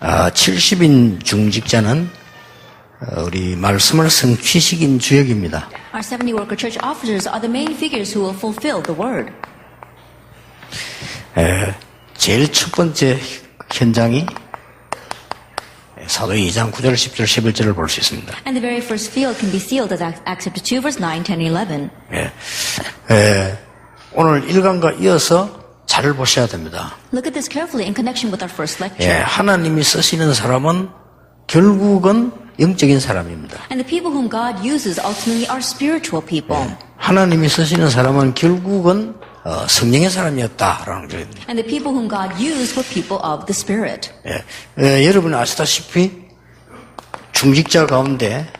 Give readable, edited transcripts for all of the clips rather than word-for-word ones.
70인 중직자는 우리 말씀을 성취시킨 주역입니다. Our 70 worker church officers are the main figures who will fulfill the word. 제일 첫 번째 현장이 사도행 2장 9절, 10절, 11절을 볼 수 있습니다. And the very first field can be sealed as Acts chapter 2 verse 9, 10, 11. 오늘 1강과 이어서 잘 보셔야 됩니다. Look at this carefully in connection with our first lecture. 하나님이 쓰시는 사람은 결국은 영적인 사람입니다. And the people whom God uses ultimately are spiritual people. 하나님이 쓰시는 사람은 결국은 성령의 사람이었다라는 거예요. And the people whom God used were people of the Spirit. 여러분 아시다시피 중직자 가운데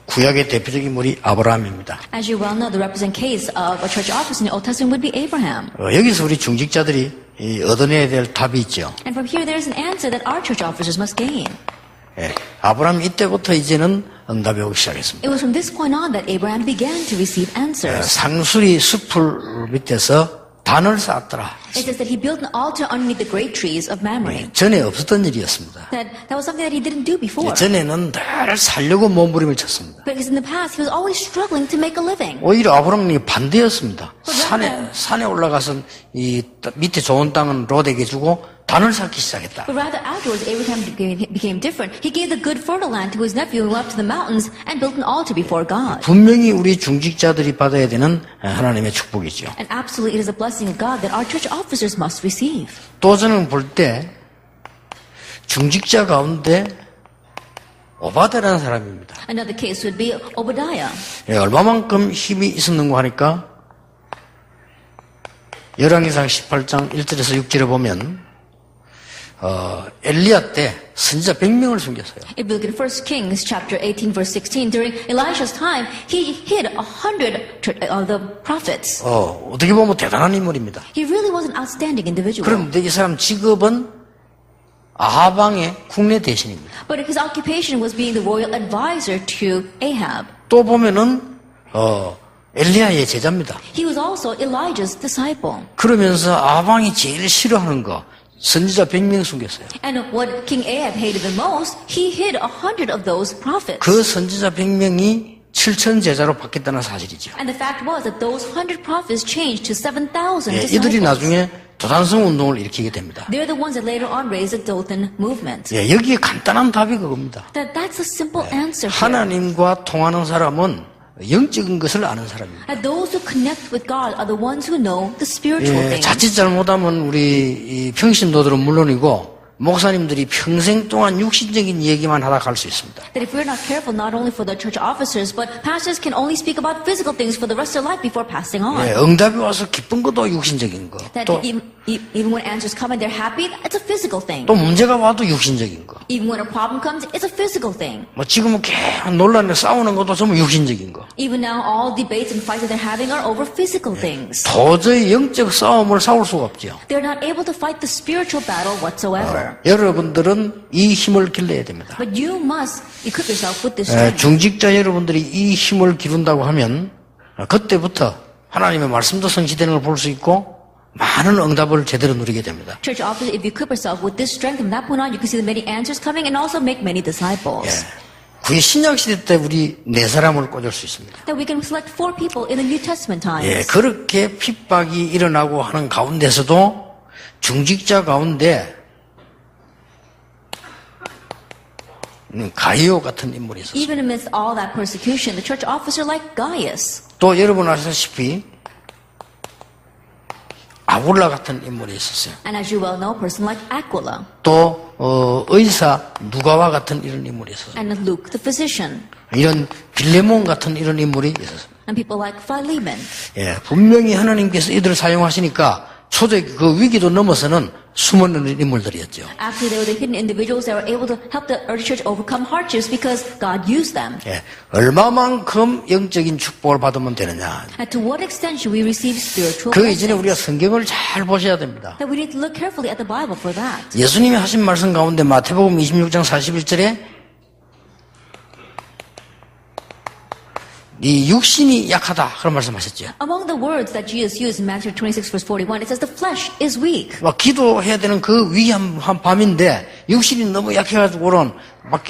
구약의 대표적인 인물이 아브라함입니다. As you well know, the represent case of a church officer in the Old Testament would be Abraham. 여기서 우리 중직자들이 얻어내야 될 답이 있죠. And from here, there is an answer that our church officers must gain. 아브라함 이때부터 이제는 응답이 오기 시작했습니다. It was from this point on that Abraham began to receive answers. 상수리 숲을 밑에서 단을 쌓았더라. It says that he built an altar underneath the great trees of Mamre. 전에 없었던 일이었습니다. That was something that he didn't do before. 전에는 늘 살려고 몸부림을 쳤습니다. Because in the past, he was always struggling to make a living. 오히려 아브라함이 반대였습니다. 산에 올라가서 이 밑에 좋은 땅은 롯에게 주고 단을 쌓기 시작했다. But rather afterwards, Abraham became different. He gave the good fertile land to his nephew who went up to the mountains and built an altar before God. 분명히 우리 중직자들이 받아야 되는 하나님의 축복이죠. And absolutely, it is a blessing of God that our church officers must receive. 또 저는 볼 때 중직자 가운데 오바데라는 사람입니다. Another case would be Obadiah. 얼마만큼 힘이 있었는가 하니까 열왕기상 18장 1절에서 6절에 보면 엘리야 때 선지자 100명을 숨겼어요. If you look at 1 Kings chapter 18 verse 16, during Elisha's time, he hid 100 of the prophets. 어떻게 보면 대단한 인물입니다. He really was an outstanding individual. 그런데 이 사람 직업은 아하방의 국내 대신입니다. But his occupation was being the royal advisor to Ahab. 또 보면은 엘리야의 제자입니다. He was also Elijah's disciple. 그러면서 아하방이 제일 싫어하는 거 선지자 100명 숨겼어요. And what King Ahab hated the most, he hid 100 of those prophets. 그 선지자 100명이 7천 제자로 바뀌었다는 사실이죠. And the fact was that those 100 prophets changed to 7,000 disciples. 이들이 나중에 도단성 운동을 일으키게 됩니다. They're the ones that later on raised the Dothan movement. 여기에 간단한 답이 그겁니다. That's a simple answer. 하나님과 통하는 사람은 영적인 것을 아는 사람입니다. And those who connect with God are the ones who know the spiritual things. 자칫 잘못하면 우리 평신도들은 물론이고 목사님들이 평생 동안 육신적인 얘기만 하다 갈 수 있습니다. That if we're not careful, not only for the church officers, but pastors can only speak about physical things for the rest of their life before passing on. 응답이 와서 기쁜 것도 육신적인 거. That even when answers come and they're happy, it's a physical thing. 또 문제가 와도 육신적인 거. Even when a problem comes, it's a physical thing. 지금은 계속 논란에 싸우는 것도 전부 육신적인 거. Even now, all debates and fights that they're having are over physical things. 도저히 영적 싸움을 싸울 수가 없죠. They're not able to fight the spiritual battle whatsoever. 여러분들은 이 힘을 길러야 됩니다. But you must equip yourself with this strength. 중직자 여러분들이 이 힘을 기른다고 하면 그때부터 하나님의 말씀도 성취되는 걸 볼 수 있고 많은 응답을 제대로 누리게 됩니다. Church officers, if you equip yourself with this strength, from that point on, you can see the many answers coming and also make many disciples. 구약 신약 시대 때 우리 네 사람을 꽂을 수 있습니다. That we can select 4 people in the New Testament times. 그렇게 핍박이 일어나고 하는 가운데서도 중직자 가운데 가이오 같은 인물이 있었어요. Even amidst all that persecution, the church officer like Gaius. 또 여러분 아시다시피 아굴라 같은 인물이 있었어요. And as you well know, a person like Aquila. 또 의사 누가와 같은 이런 인물이 있었어요. And Luke the physician. 이런 빌레몬 같은 이런 인물이 있었어요. And people like Philemon. 분명히 하나님께서 이들을 사용하시니까 초대기 그 위기도 넘어서는 숨은 인물들이었죠. Actually, they were the hidden individuals that were able to help the early church overcome hardships because God used them. 얼마만큼 영적인 축복을 받으면 되느냐. And to what extent should we receive spiritual 그 이전에 blessings? 우리가 성경을 잘 보셔야 됩니다. That we need to look carefully at the Bible for that. 예수님이 하신 말씀 가운데 마태복음 26장 41절에 네 육신이 약하다 그런 말씀하셨죠. Among the words that Jesus used in Matthew 26 verse 41, it says the flesh is weak. 막 기도해야 되는 그 위한 밤인데 육신이 너무 약해가지고는 막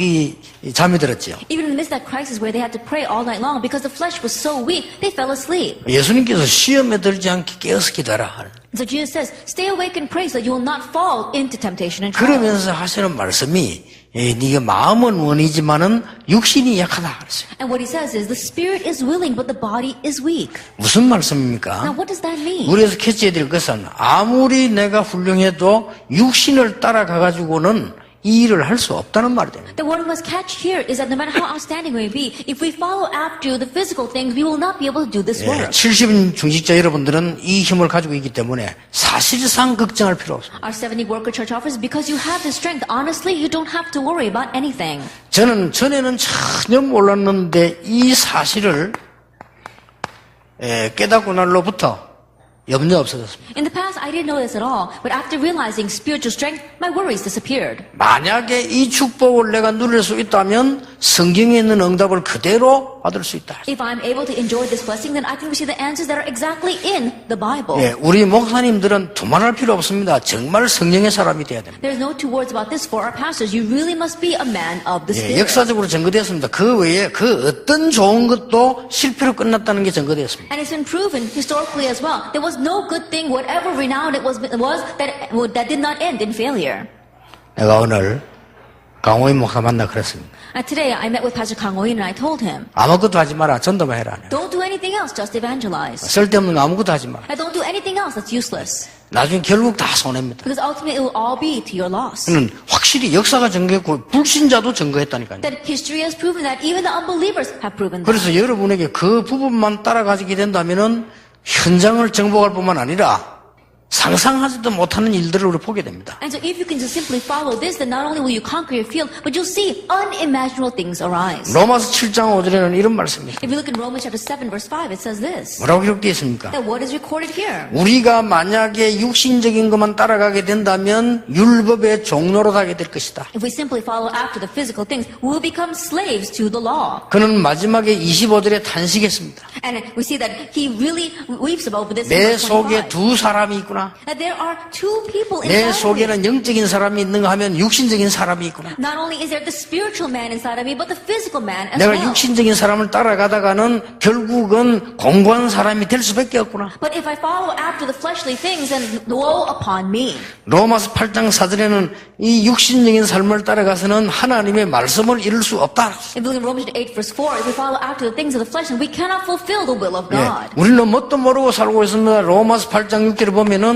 잠이 들었죠. Even in the midst of that crisis where they had to pray all night long because the flesh was so weak, they fell asleep. 예수님께서 시험에 들지 않게 깨어서 기도하라. So Jesus says, stay awake and pray so that you will not fall into temptation and trial. 그러면서 하시는 말씀이 네가 마음은 원이지만은 육신이 약하다 그랬어요. And what he says is the spirit is willing but the body is weak. 무슨 Now 말씀입니까? what does that mean? 우리에서 캐치해야 될 것은 아무리 내가 훌륭해도 육신을 따라가가지고는 이 일을 할 수 없다는 말이 됩니다. The word we must catch here is that no matter how outstanding we may be, if we follow after the physical things, we will not be able to do this work. 70인 중직자 여러분들은 이 힘을 가지고 있기 때문에 사실상 걱정할 필요 없습니다. Our 70 worker church offers, because you have the strength, honestly, you don't have to worry about anything. 저는 전에는 전혀 몰랐는데 이 사실을 깨닫고 날로부터 염려 없어졌습니다. In the past, I didn't know this at all, but after realizing spiritual strength, my worries disappeared. 만약에 이 축복을 내가 누릴 수 있다면 성경에 있는 응답을 그대로 받을 수 있다. If I'm able to enjoy this blessing, then I can receive the answers that are exactly in the Bible. 우리 목사님들은 두말할 필요 없습니다. 정말 성령의 사람이 돼야 됩니다. There's no two words about this for our pastors. You really must be a man of the Spirit. 역사적으로 증거되었습니다. 그 외에 그 어떤 좋은 것도 실패로 끝났다는 게 증거되었습니다. And it's been proven historically as well. There was no good thing, whatever renowned it was that did not end in failure. 내가 오늘 강호인 목사 만나 그랬습니다. Today I met with Pastor Kang Oh-in and I told him, 아무것도 하지 마라. 전도만 해라. don't do anything else, just evangelize. 쓸데없는 거 아무것도 하지 마라. And don't do anything else that's useless. 나중에 결국 다 손해입니다. Because ultimately it will all be to your loss. 그는 확실히 역사가 증거했고 불신자도 증거했다니까요. That history has proven that even the unbelievers have proven that. 그래서 여러분에게 그 부분만 따라가지게 된다면은 현장을 정복할 뿐만 아니라 상상하지도 못하는 일들을 우리 보게 됩니다. And so if you can just simply follow this, then not only will you conquer your field, but you'll see unimaginable things arise. 로마서 7장 5절에는 이런 말씀입니다. If you look in Romans chapter 7 verse 5, it says this. 뭐라고 기록되어 있습니까? That what is recorded here? 우리가 만약에 육신적인 것만 따라가게 된다면 율법의 종로로 가게 될 것이다. If we simply follow after the physical things, we will become slaves to the law. 그는 마지막에 25절에 탄식했습니다. And we see that he really weeps about this in 내 verse 속에 25. 두 사람이 있구나. That there are two people 내 inside of me. 속에는 영적인 사람이 있는가 하면 육신적인 사람이 있구나. Not only is there the spiritual man inside of me, but the physical man as 내가 well. 육신적인 사람을 따라가다가는 결국은 공고한 사람이 될 수밖에 없구나. But if I follow after the fleshly things, then woe upon me. 로마서 8장 4절에는 이 육신적인 삶을 따라가서는 하나님의 말씀을 이룰 수 없다. If we look in Romans 8 verse 4, if we follow after the things of the flesh, then we cannot fulfill the will of God. 우리는 뭣도 모르고 살고 있습니다. 로마서 8장 6절을 보면은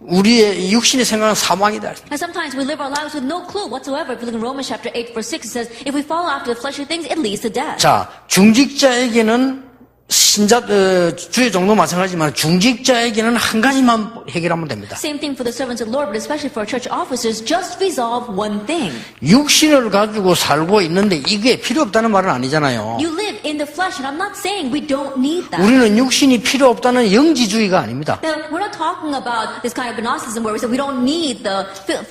우리의 육신의 생각은 사망이다. And sometimes we live our lives with no clue whatsoever. If we look in Romans chapter 8 verse 6, it says, if we follow after the fleshly things, it leads to death. 자, 중직자에게는 주의 종도 마찬가지지만 중직자에게는 한 가지만 해결하면 됩니다. Same thing for the servants of the Lord, but especially for our church officers, just resolve one thing. 육신을 가지고 살고 있는데 이게 필요 없다는 말은 아니잖아요. You live in the flesh, and I'm not saying we don't need that. 우리는 육신이 필요 없다는 영지주의가 아닙니다. Now, we're not talking about this kind of Gnosticism where we say we don't need the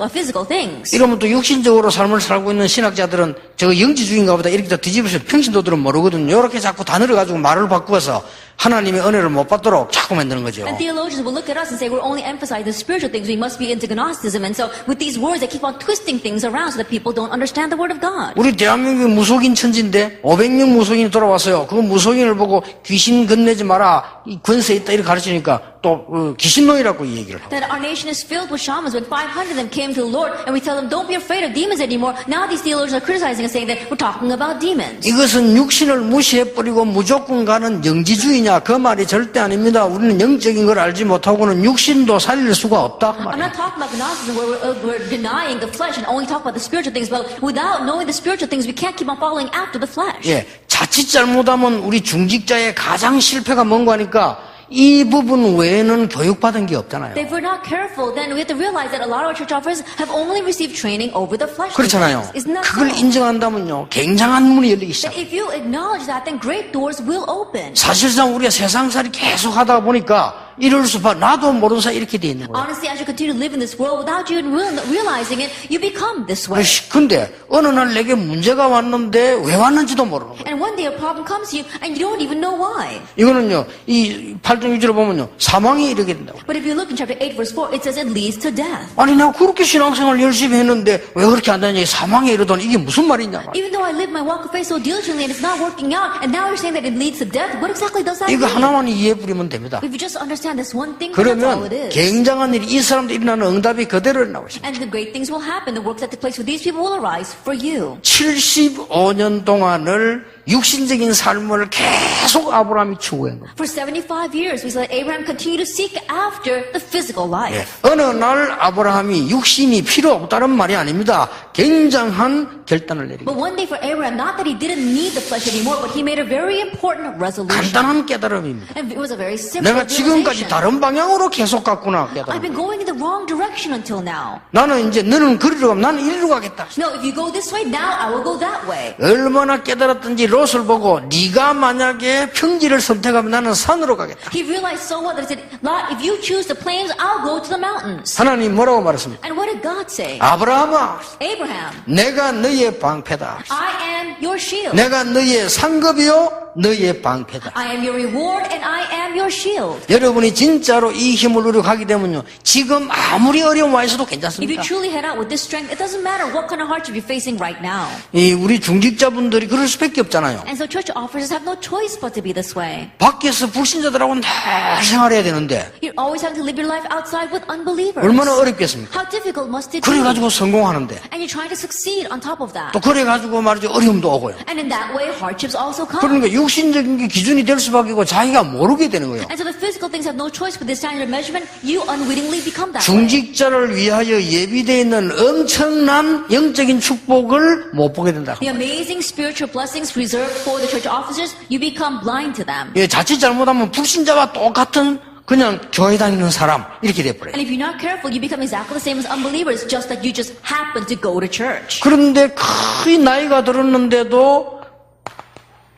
physical things. 이러면 또 육신적으로 삶을 살고 있는 신학자들은 저거 영지주의인가 보다 이렇게 다 뒤집어서 평신도들은 모르거든요. 이렇게 자꾸 단어를 가지고 말을 바꾸어서 하나님의 은혜를 못 받도록 자꾸 만드는 거죠. And theologians will look at us and say we're only emphasizing the spiritual things. We must be into Gnosticism. And so with these words, they keep on twisting things around so that people don't understand the Word of God. 우리 대한민국이 무속인 천지인데 500명 무속인이 돌아왔어요. 그 무속인을 보고 귀신 건네지 마라. 이 권세 있다 이렇게 가르치니까 또 귀신놈이라고 이 얘기를 하고. That our nation is filled with shamans. When 500 of them came to the Lord and we tell them don't be afraid of demons anymore. Now these theologians are criticizing us saying that we're talking about demons. 이것은 육신을 무시해버리고 무조건 가는 영지주의냐 그 말이 절대 아닙니다. 우리는 영적인 걸 알지 못하고는 육신도 살릴 수가 없다. 그 I'm not talking about Gnosticism where we're denying the flesh and only talk about the spiritual things. But without knowing the spiritual things, we can't keep on following after the flesh. 예, 자칫 잘못하면 우리 중직자의 가장 실패가 뭔가 하니까 이 부분 외에는 교육받은 게 없잖아요. If we're not careful, then we have to realize that a lot of our church officers have only received training over the flesh. 그렇잖아요. Isn't that 그걸 so? 인정한다면요, 굉장한 문이 열리기 시작. That if you acknowledge that, then great doors will open. 사실상 우리가 세상살이 계속 하다 보니까 이럴 수밖에 나도 모르는 사이 이렇게 돼 있는 거예요. Honestly, as you continue to live in this world without you realizing it, you become this way. 근데 어느 날 내게 문제가 왔는데 왜 왔는지도 모르는 거예요. And one day a problem comes to you and you don't even know why. 이거는요, 이 8장 6절에 보면요, 사망에 이르게 된다고. But if you look in chapter 8 verse 4, it says it leads to death. 아니, 내가 그렇게 신앙생활 열심히 했는데 왜 그렇게 안 되냐, 사망에 이르더니 이게 무슨 말이냐. Even though I live my walk of faith so diligently and it's not working out, and now you're saying that it leads to death, what exactly does that 이거 mean? 하나만 이해해 부리면 됩니다. If you just understand this one thing, that's all 그러면 it is. 굉장한 일이 이 사람들 일어나는 응답이 그대로 나오고 있습니다. And the great things will happen. The works that took place with these people will arise for you. 75년 동안을 육신적인 삶을 계속 아브라함이 추구한 겁니다. For 75 years, we saw that Abraham continued to seek after the physical life. 어느 날 아브라함이 육신이 필요 없다는 말이 아닙니다. 굉장한 결단을 내리고 But one day for Abraham, not that he didn't need the flesh anymore, but he made a very important resolution. 간단한 깨달음입니다. And it was a very simple 내가 지금까지 realization. 다른 방향으로 계속 갔구나 I've 깨달음. been going in the wrong direction until now. 나는 이제 너는 그리로 가면 나는 이리로 가겠다. No, if you go this way, now I will go that way. 얼마나 깨달았던지 롯을 보고 네가 만약에 평지를 선택하면 나는 산으로 가겠다. He realized so well that he said, Lot, if you choose the plains, I'll go to the mountains. 하나님 뭐라고 말했습니까? And what did God say? 아브라함아, Abraham, 내가 너의 방패다. I am your shield. 내가 너의 상급이요 너의 방패다. I am your reward and I am your shield. 여러분이 진짜로 이 힘을 누리고 가게 되면요, 지금 아무리 어려움 와 있어도 If you 괜찮습니다. truly head out with this strength, it doesn't matter what kind of hardship you're facing right now. 이 우리 중직자분들이 그럴 수밖에 없잖아요. And so church officers have no choice but to be this way. 밖에서 불신자들하고는 다 생활해야 되는데 You're always having to live your life outside with unbelievers. 얼마나 어렵겠습니까? How difficult must it be? 그래가지고 성공하는데 And you're trying to succeed on top of that. 또 그래가지고 말이죠, 어려움도 오고요. And in that way, hardships also come. 그러니까 육신적인 게 기준이 될 수밖에 없고 자기가 모르게 되는 거예요. And so the physical things have no choice with this standard of measurement. You unwittingly become that way. 중직자를 위하여 예비되어 있는 엄청난 영적인 축복을 못 보게 된다. The amazing spiritual blessings reserved for the church officers, you become blind to them. 예, 자칫 잘못하면 불신자와 똑같은 그냥 교회 다니는 사람 이렇게 돼버려요. And if you're not careful, you become exactly the same as unbelievers, just that you just happen to go to church. 그런데 거의 나이가 들었는데도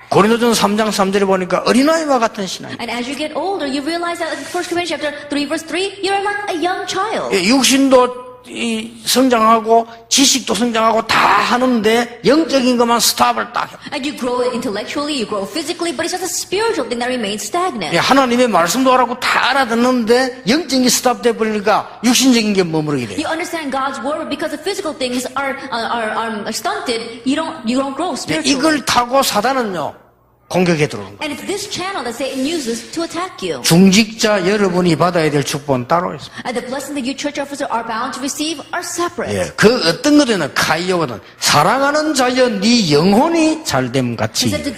고린도전서 3장 3절에 보니까 어린아이와 같은 신앙. And as you get older, you realize that in 1 Corinthians chapter 3 verse 3, you're like a young child. 예, 육신도 성장하고 지식도 성장하고 다 하는데 영적인 것만 스탑을 딱 해요. And you grow intellectually, you grow physically, but it's just a spiritual thing that remains stagnant. 예, 하나님의 말씀도 알아고 다 알아듣는데 영적인 게 스탑돼 버리니까 육신적인 게 머무르게 돼요. You understand God's word, but because the physical things are stunted, you don't grow 예, spiritually. 이걸 타고 사단은요 공격해 들어오는 거예요. And it's this channel that Satan uses to attack you. 중직자 여러분이 받아야 될 축복은 따로 있습니다. And the blessing that you church officers are bound to receive are separate. 예, 그 어떤 거든 카이오거든 사랑하는 자여 네 영혼이 잘됨 He 같이 said to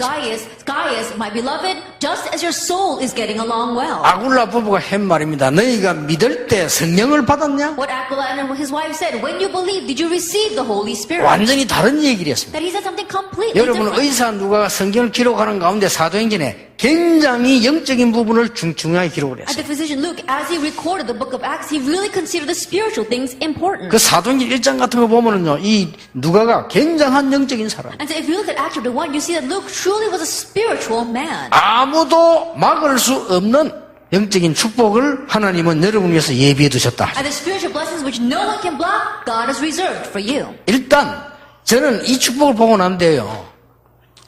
Gaius, my beloved, just as your soul is getting along well. 아굴라 부부가 한 말입니다. 너희가 믿을 때 성령을 받았냐? What Aquila and his wife said, when you believe, did you receive the Holy Spirit? 완전히 다른 얘기를 했습니다. That he said something completely 여러분 different. 의사 누가 성경을 기록하는 가운데 사도행전에 굉장히 영적인 부분을 중요하게 기록을 And the 했어요. physician Luke, as he recorded the book of Acts, he really considered the spiritual things important. 그 사도행전 1장 같은 거 보면은요, 이 누가가 굉장한 영적인 사람. And so if you look at Acts chapter 1, you see that Luke truly was a spiritual man. 아무도 막을 수 없는 영적인 축복을 하나님은 여러분을 위해서 예비해 두셨다. And the spiritual blessings which no one can block, God has reserved for you. 일단 저는 이 축복을 보고 난 뒤에요.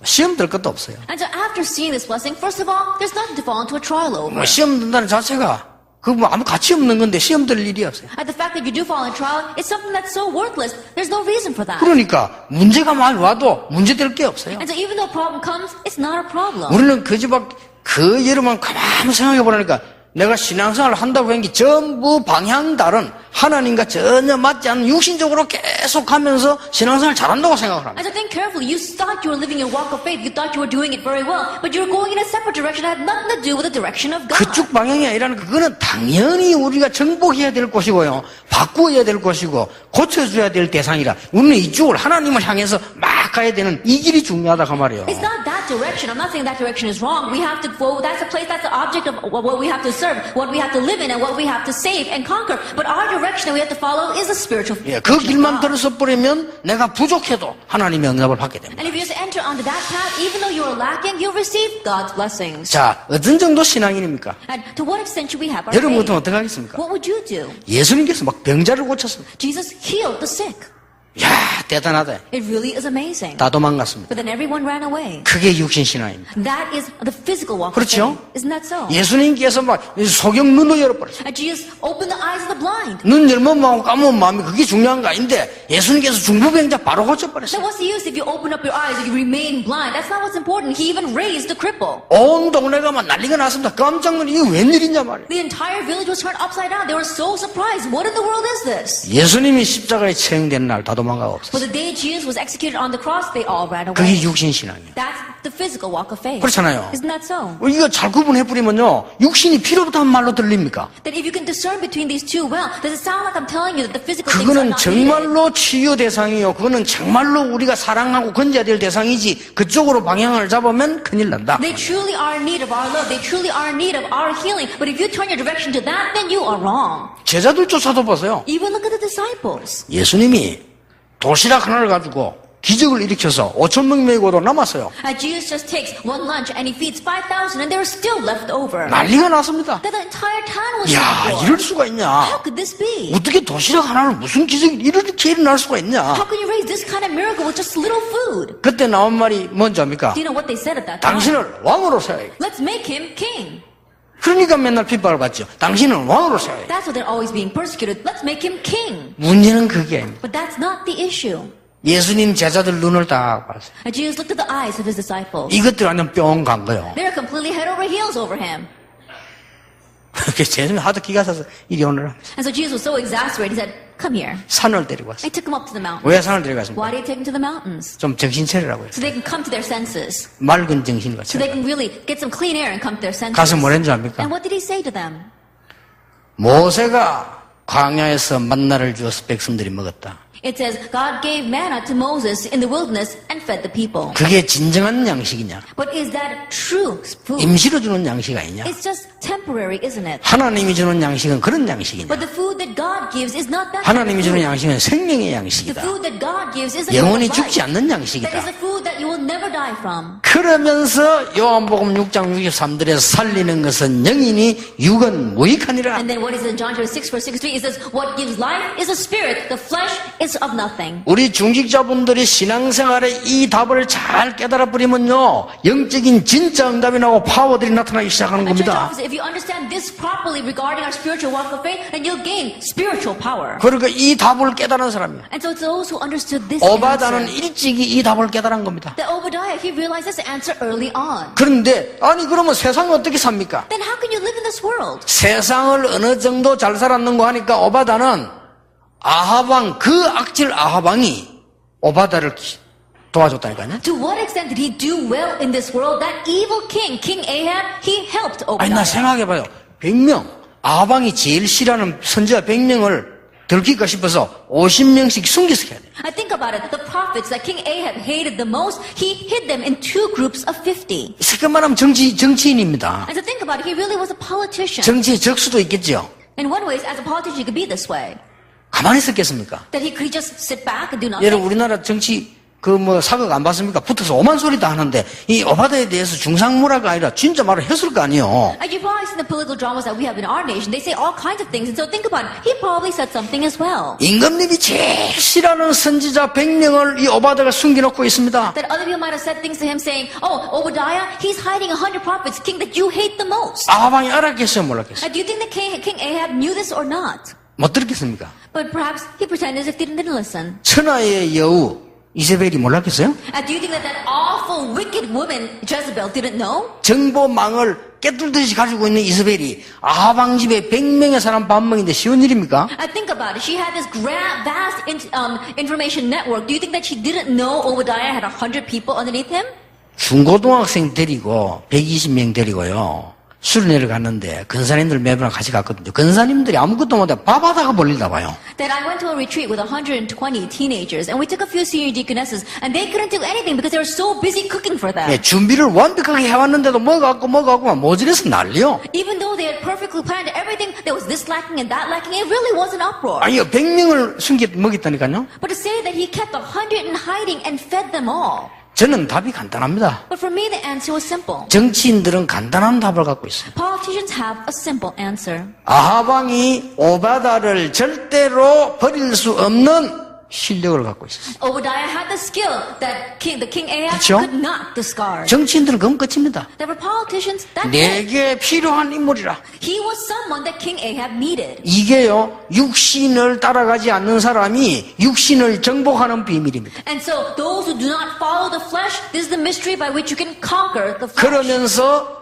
시험 들 것도 없어요. And so after seeing this blessing, first of all, there's nothing to fall into a trial over. 뭐 시험 든다는 자체가 그 뭐 아무 가치 없는 건데 시험 들 일이 없어요. And the fact that you do fall in trial, it's something that's so worthless. There's no reason for that. 그러니까 문제가 많이 와도 문제될 게 없어요. And so even though a problem comes, it's not a problem. 우리는 그 여러분 가만히 생각해 보라니까 내가 신앙생활을 한다고 한 게 전부 방향 다른 하나님과 전혀 맞지 않는 육신적으로 계속 하면서 신앙생활 잘한다고 생각을 합니다. And so think carefully. You thought you were living your walk of faith. You thought you were doing it very well, but you were going in a separate direction that had nothing to do with the direction of God. 그쪽 방향이 아니라는 그거는 당연히 우리가 정복해야 될 것이고요. 바꾸어야 될 것이고 고쳐줘야 될 대상이라 우리는 이쪽을 하나님을 향해서 막 가야 되는 이 길이 중요하다 그 말이에요. It's not that that direction. I'm not saying that direction is wrong. We have to go, that's the place, that's the object of what we have to serve, what we have to live in, and what we have to save and conquer. But our direction that we have to follow is the spiritual 예, 그 direction of 길만 God. 들어서 버리면 내가 부족해도 하나님의 응답을 받게 됩니다. And if you just enter onto that path, even though you are lacking, you'll receive God's blessings. 자, 어떤 정도 신앙인입니까? And to what extent should we have our 여러분 faith? 같으면 어떻게 하겠습니까? What would you do? 예수님께서 막 병자를 고쳤습니다. Jesus healed the sick. 야, 대단하다. It really is amazing. 다 도망갔습니다. But then everyone ran away. 그게 육신 신앙입니다. That is the physical walk 그렇죠? of faith. Isn't that so? 예수님께서 막 소경 눈을 열어버렸어요. And Jesus opened the eyes of the blind. 눈 열면 마음고 감으면 마음이 그게 중요한 거 아닌데 예수님께서 중부병자 바로 Then 고쳐버렸어요. what's the use if you open up your eyes and you remain blind? That's not what's important. He even raised the cripple. 온 동네가 막 난리가 났습니다. 깜짝 놀라 이거 웬일이냐 말이에요. The entire village was turned upside down. They were so surprised. What in the world is this? 예수님이 십자가에 처형된 날 다 도망가고 But 없었어요. the day Jesus was executed on the cross, they all ran 그게 away. 육신 신앙이에요. That's the physical walk of faith. 그렇잖아요. Isn't that so? 이거 잘 구분해버리면요 육신이 필요 없다는 말로 들립니까? That if you can discern between these two well, does it sound like I'm telling you that the physical things are 그거는 not needed? 정말로 치유 대상이요. 그거는 정말로 우리가 사랑하고 건져야 될 대상이지. 그쪽으로 방향을 잡으면 큰일 난다. They truly are in need of our love. They truly are in need of our healing. But if you turn your direction to that, then you are wrong. 제자들조차도 보세요. Even look at the disciples. 예수님이 도시락 하나를 가지고 기적을 일으켜서 5,000명 먹이고도 남았어요. Jesus just takes one lunch and he feeds 5,000 and there is still left over. 난리가 났습니다. That the entire town was 야, full. 이럴 수가 있냐? How could this be? 어떻게 도시락 하나를 무슨 기적이 이렇게 일어날 수가 있냐? How can you raise this kind of miracle with just little food? 그때 나온 말이 뭔지 압니까? Do you know what they said at that time? 당신을 왕으로 세워야 Let's make him king. 그러니까 맨날 핍박을 받죠. 당신은 왕으로 세워야 That's what they're always being persecuted. Let's make him king. 문제는 그게 아닙니다. But that's not the issue. 예수님 제자들 눈을 딱 봤어요. And Jesus looked at the eyes of his disciples. 이것들 완전 뿅 간 거예요. They're completely head over heels over him. 그래서 제자들이 하도 기가 차서 이리 오느라 And so Jesus was so exasperated, he said, come here. 산을 데리고 왔어요. I took him up to the mountain. 왜 산을 데려갔습니까? Why do you take him to the mountains? 좀 정신 차리라고 해요. So they can come to their senses. 맑은 정신과 So they can really get some clean air and come to their senses. 가서 뭐랬는지 압니까? And what did he say to them? 모세가 광야에서 만나를 주어서 백성들이 먹었다. It says, God gave manna to Moses in the wilderness and fed the people. 그게 진정한 양식이냐? But is that true food? 임시로 주는 양식 아니냐? It's just temporary, isn't it? 하나님이 주는 양식은 그런 양식이냐? But the food that God gives is not that kind of 하나님이 주는 food. 양식은 생명의 The 양식이다. food that God gives is a 영원히 kind of 죽지 life. 않는 That is 양식이다. a food that you will never die from. 그러면서 요한복음 6장 63절에 살리는 것은 영이니 육은 무익하니라. And then what is it in John 6 verse 63? It says, what gives life is a spirit. The flesh is of nothing. 우리 중직자분들이 신앙생활에 이 답을 잘 깨달아 버리면요 영적인 진짜 응답이 나고 파워들이 나타나기 시작하는 And church 겁니다. officer, if you understand this properly regarding our spiritual walk of faith, then you'll gain spiritual power. 그러니까 이 답을 깨달은 사람이에요. And so it's those who understood this 오바다는 answer. 일찍이 이 답을 깨달은 겁니다. That Obadiah, he realized this answer early on. 그런데 아니 그러면 세상을 어떻게 삽니까? Then how can you live in this world? 세상을 어느 정도 잘 살았는고 하니까 오바다는 아하방 그 악질 아하방이 오바다를 도와줬다니까요. To what extent did he do well in this world? That evil king, King Ahab, he helped 아니 나 Obadiah. 생각해봐요. 100명 아하방이 제일 싫어하는 선지자 100명을 들킬까 싶어서 50명씩 숨겨서 해야 돼요. I think about it. The prophets that King Ahab hated the most, he hid them in two groups of 50. 쉽게 말하면 정치인입니다. And to think about it, he really was a politician. 정치의 적수도 있겠죠. In one way, as a politician, he could be this way. 가만히 있었겠습니까? That he could just sit back and do nothing. 여러분 우리나라 정치 사극 안 봤습니까? 붙어서 오만 소리 다 하는데 이 오바다에 대해서 중상무라가 아니라 진짜 말을 했을 거 아니에요. And you've probably seen the political dramas that we have in our nation. They say all kinds of things. And so think about it. He probably said something as well. 임금님이 제일 싫어하는 선지자 100명을 이 오바다가 숨겨놓고 있습니다. That other people might have said things to him saying, oh, Obadiah, he's hiding 100 prophets, king that you hate the most. 아하방이 알았겠어요? 몰랐겠어요? And do you think that King Ahab knew this or not? 못 들었겠습니까? But perhaps he pretended as if he didn't listen. 천하의 여우 이세벨이 몰랐겠어요? And do you think that that awful, wicked woman, Jezebel, didn't know? 정보망을 깨뚫듯이 가지고 있는 이세벨이 아하방 집에 100명의 사람 밥 먹이는데 쉬운 일입니까? And think about it. She had this vast information network. Do you think that she didn't know Obadiah had 100 people underneath him? 중고등학생 데리고 120명 데리고요. 수련회를 갔는데 근사님들 매번 같이 갔거든요. 근사님들이 아무것도 못해 밥 하다가 벌리다 봐요. That I went to a retreat with 120 teenagers, and we took a few senior deaconesses, and they couldn't do anything because they were so busy cooking for them. 예, 준비를 완벽하게 해왔는데도 뭐가 갖고 모질해서 난리요. Even though they had perfectly planned everything, there was this lacking and that lacking. It really was an uproar. 아니요, 100명을 먹였다니까요. But to say that he kept 100 in hiding and fed them all. 저는 답이 간단합니다. But for me, the answer was simple. 정치인들은 간단한 답을 갖고 있어요. Politicians have a simple answer. 아하방이 오바다를 절대로 버릴 수 없는 실력을 갖고 있었어요. Obadiah had the skill that the king Ahab 그렇죠? could not discard. 정치인들은 그건 끝입니다. There were politicians that 내게 필요한 인물이라. he was someone that King Ahab needed. 이게요, 육신을 따라가지 않는 사람이 육신을 정복하는 비밀입니다. And so those who do not follow the flesh, this is the mystery by which you can conquer the flesh. 그러면서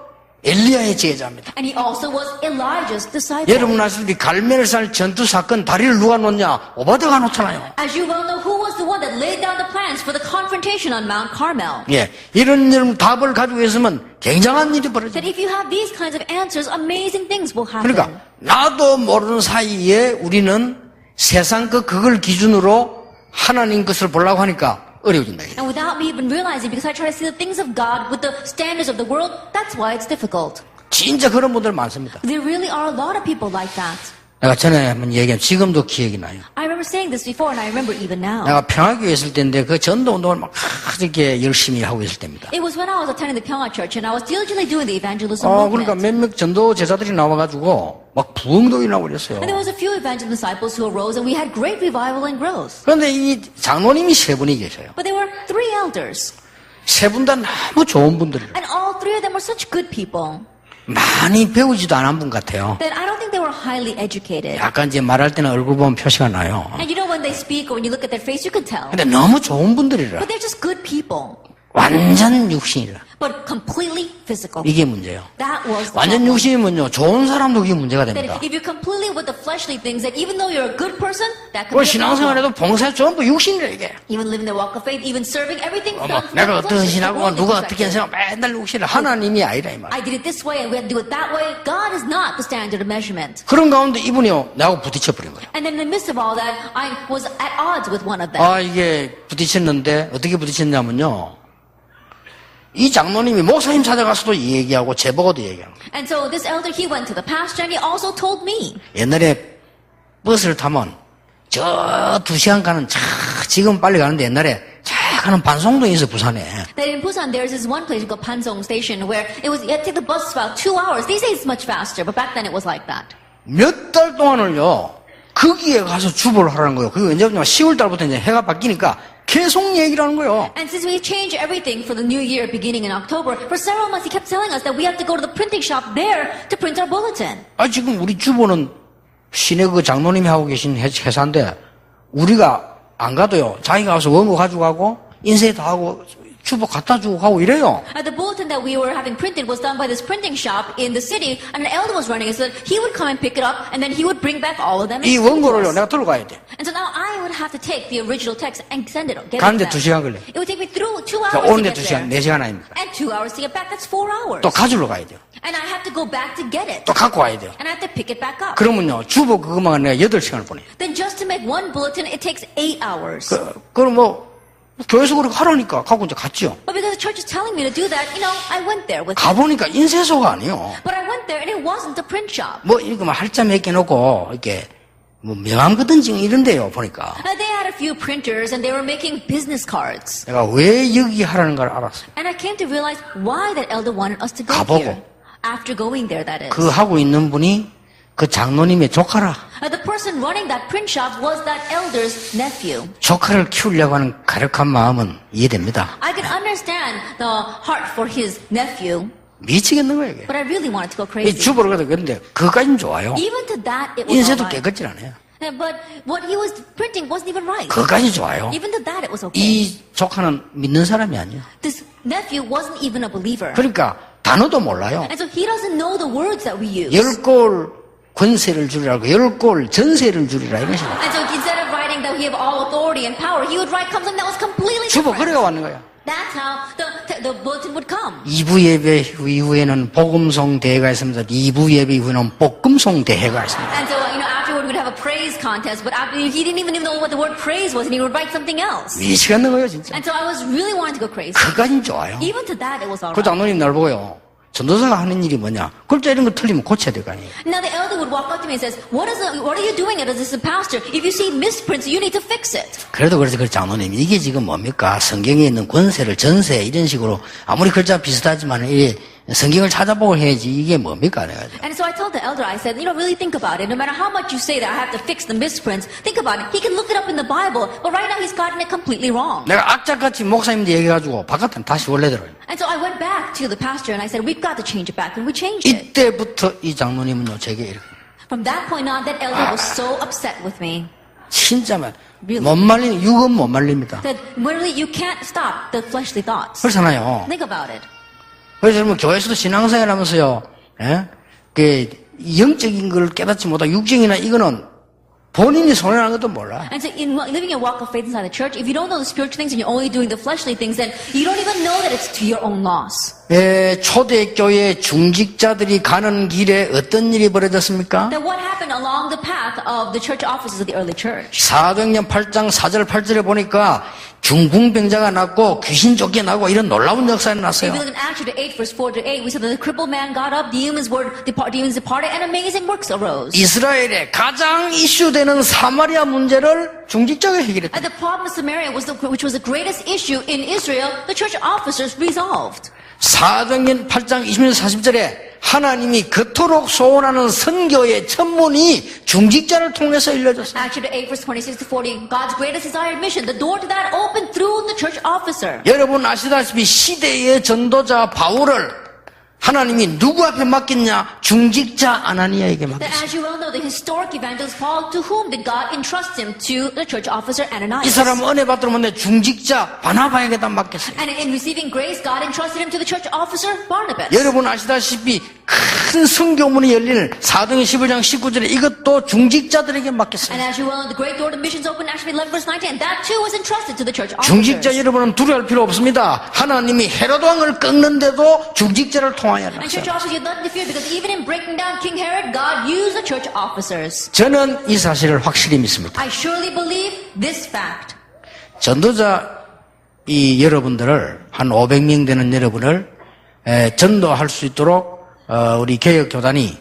엘리야의 제자입니다. And he also was Elijah's disciple. 여러분 아시다시피 갈멜살 전투 사건 다리를 누가 놓냐? 오바다가 놓잖아요. As you well know, who was the one that laid down the plans for the confrontation on Mount Carmel? 예, 이런 답을 가지고 있으면 굉장한 일이 벌어져요. That if you have these kinds of answers, amazing things will happen. 그러니까 나도 모르는 사이에 우리는 세상 그걸 기준으로 하나님 것을 보려고 하니까 어려워진다. And without me even realizing, because I try to see the things of God with the standards of the world, that's why it's difficult. 진짜 그런 분들 많습니다. There really are a lot of people like that. 내가 전에 한번 얘기한 지금도 기억이 나요. I remember saying this before, and I remember even now. 내가 평화교회 있을 때인데 그 전도 운동을 막 이렇게 열심히 하고 있을 때입니다. It was when I was attending the Pyongyang Church, and I was diligently doing the evangelism movement. 그러니까 몇몇 전도 제자들이 나와가지고 막 부흥도 일어나고 그랬어요. And there was a few evangelist disciples who arose, and we had great revival and growth. 그런데 이 장로님이 세 분이 계셔요. But there were 3 elders, 세 분 다 너무 좋은 분들이에요. and all 3 of them were such good people 많이 배우지도 않은 분 같아요. that I don't think they were highly educated. 약간 이제 말할 때는 얼굴 보면 표시가 나요. And you know when they speak or when you look at their face, you can tell. 근데 너무 좋은 분들이라. But they're just good people, 완전 육신이라. but completely physical. 이게 문제예요. That was the 완전 problem. 육신이면요, 좋은 사람도 그게 문제가 That 됩니다. if you're completely with the fleshly things, that even though you're a good person, that 그 could be a problem. 신앙생활에도 봉사 전부 육신이라 이게. Even living the walk of faith, even serving, everything 뭐, done from 내가 the 어떤 flesh, the 신하고 worldly 누가 어떻게 perspective. 생각 맨날 육신이라 하나님이 아니라 이 말. I did it this way and we had to do it that way. God is not the standard of measurement. 그런 가운데 이분이요, 나하고 부딪혀 버린 거예요. And then in the midst of all that, I was at odds with one of them. 이게 부딪혔는데 어떻게 부딪혔냐면요. 이 장로님이 목사님 찾아가서도 이 얘기하고 제보고도 얘기하는 거예요. And so this elder, he went to the pastor and he also told me. 옛날에 버스를 타면 저 2시간 가는 지금 빨리 가는데 옛날에 쫙 가는 반송동에 있어 부산에. That in Busan, there's this one place called Pansong Station where you had to take the bus about 2 hours. These days it's much faster, but back then it was like that. 몇 달 동안을요, 거기에 가서 주보를 하라는 거예요. 그게 언제냐면 10월 달부터 이제 해가 바뀌니까 계속 얘기를 하는 거예요. And since we changed everything for the new year beginning in October, for several months he kept telling us that we have to go to the printing shop there to print our bulletin. 지금 우리 주보는 시내 그 장로님이 하고 계신 회사인데 우리가 안 가도요, 자기가 가서 원고 가지고 가고 인쇄 다 하고 주보 갖다 주고 가고 이래요. The bulletin that we were having printed was done by this printing shop in the city, and an elder was running it, so he would come and pick it up, and then he would bring back all of them. 이 And send it to 원고를요, us. 내가 들고 가야 돼. And so now I would have to take the original text and send it. Get it 가는데 back. 2시간 걸려. It would take me through 2 hours 그러니까 to 오는데 get 2시간, there. 4시간 아닙니까? And 2 hours to get back, that's 4 hours. 또 가지러 가야 돼요. And I have to go back to get it. 또 갖고 와야 돼요. And I have to pick it back up. 그러면요, 주보 그것만 내가 8시간을 보내요. Then just to make one bulletin, it takes 8 hours. 그럼 교회에서 그렇게 하라니까 갖고 이제 갔죠. But because the church is telling me to do that, I went there with it. 가보니까 인쇄소가 아니에요. But I went there and it wasn't a print shop. 이거 할자 몇 개 놓고, 이렇게, 명함 거든지 이런데요, 보니까. They had a few printers and they were making business cards. 내가 왜 여기 하라는 걸 알았어요. And I came to realize why that elder wanted us to go 가보고. here. After going there, that is. 그 하고 있는 분이 그 장로님의 조카라. The person running that print shop was that elder's nephew. 조카를 키우려고 하는 가력한 마음은 이해됩니다. I could understand the heart for his nephew, 미치겠는 거예요, 이게. but I really wanted to go 이 crazy. 주보를 가도 그런데 그까진 좋아요. Even to that, it was 인쇄도 alright. 깨끗질 않아요. But what he was printing wasn't even right. 그까지 좋아요. Even to that, it was okay. 이 조카는 믿는 사람이 아니에요. This nephew wasn't even a believer. 그러니까 단어도 몰라요. And so he doesn't know the words that we use. 10골 권세를 주리라고 10골 전세를 주리라 이것이다. And so instead of writing that he have all authority and power, he would write something that was completely 주보 different. 그래가 왔는 거야. That's how the bulletin would come. 2부 예배 이후에는 복음송 대회가 있습니다. 2부 예배 이후에는 볶음송 대회가 있습니다. And so, afterward we'd have a praise contest, but he didn't even know what the word praise was, and he would write something else. 미치겠는 거예요, 진짜. And so I was really wanting to go crazy. 그까진 좋아요. Even to that, it was 그 alright. 장로님 날 보고요. 전도사가 하는 일이 뭐냐? 글자 이런 거 틀리면 고쳐야 될 거 아니에요. Now the elder would walk up to me and says, what are you doing as a pastor? If you see misprints, you need to fix it. 그래서 그 장로님 이게 지금 뭡니까? 성경에 있는 권세를 전세 이런 식으로 아무리 글자 비슷하지만 이 성경을 찾아보고 해야지 이게 뭡니까? 내가. And so I told the elder, I said, really think about it. No matter how much you say that I have to fix the misprints, think about it. He can look it up in the Bible, but right now he's gotten it completely wrong. 내가 악착같이 목사님들 얘기해가지고 바깥에 다시 원래대로. And so I went back to the pastor and I said, we've got to change it back. And we changed it. 이때부터 이 장로님은요 제게 이렇게 From that point on, that elder was so upset with me. 진짜 못 말리는 육은 못 말립니다. That literally you can't stop the fleshly thoughts. 그렇잖아요. Think about it. 그래서 여러분 교회에서도 신앙생활 하면서요, 예? 그 영적인 걸 깨닫지 못하고 육적이나 이거는 본인이 손해라는 것도 몰라. And so in living a walk of faith inside the church, if you don't know the spiritual things and you're only doing the fleshly things, then you don't even know that it's to your own loss. 예, 초대교회 중직자들이 가는 길에 어떤 일이 벌어졌습니까? Then what happened along the path of the church offices of the early church? 사도행전 8장 4절 8절에 보니까 중풍병자가 낫고 귀신 쫓겨나고 이런 놀라운 역사가 났어요. If you look in Acts chapter 8, verse 4 to 8, we said that the crippled man got up, demons departed, and amazing works arose. 이스라엘의 가장 이슈되는 사마리아 문제를 중직자가 해결했다. And the problem of Samaria which was the greatest issue in Israel, the church officers resolved. 사도행전 8장 20절 40절에 하나님이 그토록 소원하는 선교의 천문이 중직자를 통해서 열려졌어요. Acts chapter 8, verse 26 to 40, God's greatest desired mission, the door to that opened through the church officer. 여러분 아시다시피 시대의 전도자 바울을 하나님이 누구 앞에 맡겼냐? 중직자 아나니아에게 That 맡겼어요. as you well know, the historic evangelist Paul, to whom did God entrust him? To the church officer 이 Ananias. 사람 은혜 받도록 했는데 중직자 바나바에게다 맡겼어요. And in receiving grace, God entrusted him to the church officer Barnabas. 여러분 아시다시피 큰 선교문이 열리는 사도행전 11장 19절에 이것도 중직자들에게 맡겼어요. And as you well know, the great door to missions opened, Acts 11 verse 19, and that too was entrusted to the church 중직자 officers. 여러분은 두려워할 필요 없습니다. 하나님이 헤롯 왕을 꺾는데도 중직자를 통하여 And church 났어요. officers, you have nothing to fear, because even in breaking down King Herod, God used the church officers. 저는 이 사실을 확실히 믿습니다. I surely believe this fact. 전도자 이 여러분들을 한 500명 되는 여러분을 전도할 수 있도록 우리 개혁교단이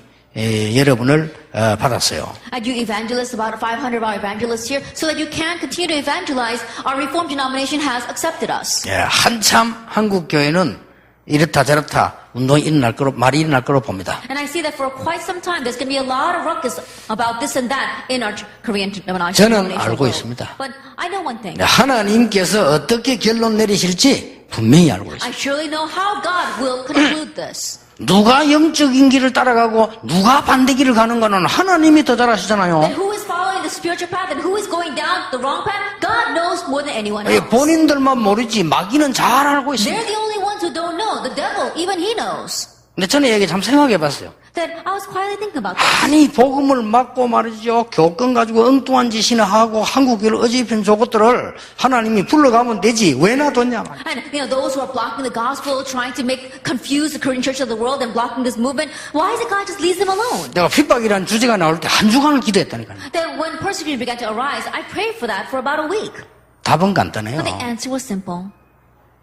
여러분을 받았어요. And you evangelists, about 500 of our evangelists here, so that you can continue to evangelize, our Reformed denomination has accepted us. 한참 한국 교회는 이렇다 저렇다 운동이 일어날 거로 말이 일어날 거로 봅니다. And I see that for quite some time there's going to be a lot of ruckus about this and that in our Korean denomination. 저는 알고 있습니다. But I know one thing. 하나님께서 어떻게 결론 내리실지 분명히 알고 있습니다. I surely know how God will conclude this. 누가 영적인 길을 따라가고 누가 반대길을 가는 거는 하나님이 더 잘 And 아시잖아요. who is following the spiritual path and who is going down the wrong path? God knows more than anyone else. 본인들만 모르지 마귀는 잘 알고 있습니다. They're the only ones who don't know. The devil, even he knows. 근데 저는 얘기 참 생각해 봤어요. Then I was quietly thinking about this. 아니 복음을 막고 말이죠. 교권 가지고 엉뚱한 짓이나 하고 한국교를 어지럽힌 저것들을 하나님이 불러가면 되지 왜 놔뒀냐 말이야. And those who are blocking the gospel, trying to make confuse the Korean church of the world and blocking this movement, why doesn't God just leave them alone? 내가 핍박이라는 주제가 나올 때 한 주간을 기도했다니까요. Then when persecution began to arise, I prayed for that for about a week. 답은 간단해요. But the answer was simple.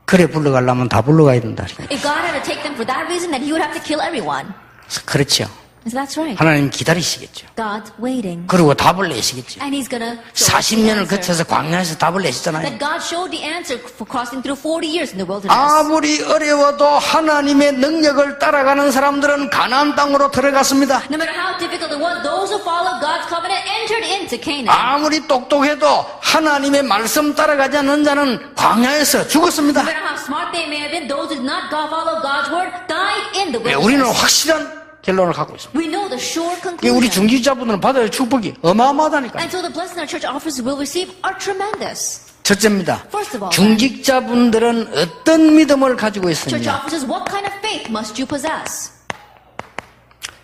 그래 불러가려면 다 불러가야 된다. If God had to take them for that reason, then he would have to kill everyone. 그렇죠. So that's right. 하나님 기다리시겠죠. God's waiting. 그리고 답을 내시겠죠. And he's gonna show us the 40년을 answer. 거쳐서 광야에서 답을 내시잖아요. That God showed the answer for crossing through 40 years in the wilderness. 아무리 어려워도 하나님의 능력을 따라가는 사람들은 가나안 땅으로 들어갔습니다. No matter how difficult it was, those who followed God's covenant entered into Canaan. 아무리 똑똑해도 하나님의 말씀 따라가지 않는 자는 광야에서 죽었습니다. No matter how smart they may have been, those who did not follow God's word died in the 네, 우리는 wilderness. 확실한 결론을 갖고 있습니다. We know the sure 우리 conclusion. 중직자분들은 받아야 할 축복이 어마어마하다니까요. And so the blessings our church officers will receive are tremendous. 첫째입니다. First of all, 중직자분들은 어떤 믿음을 가지고 church 있습니다. officers, what kind of faith must you possess?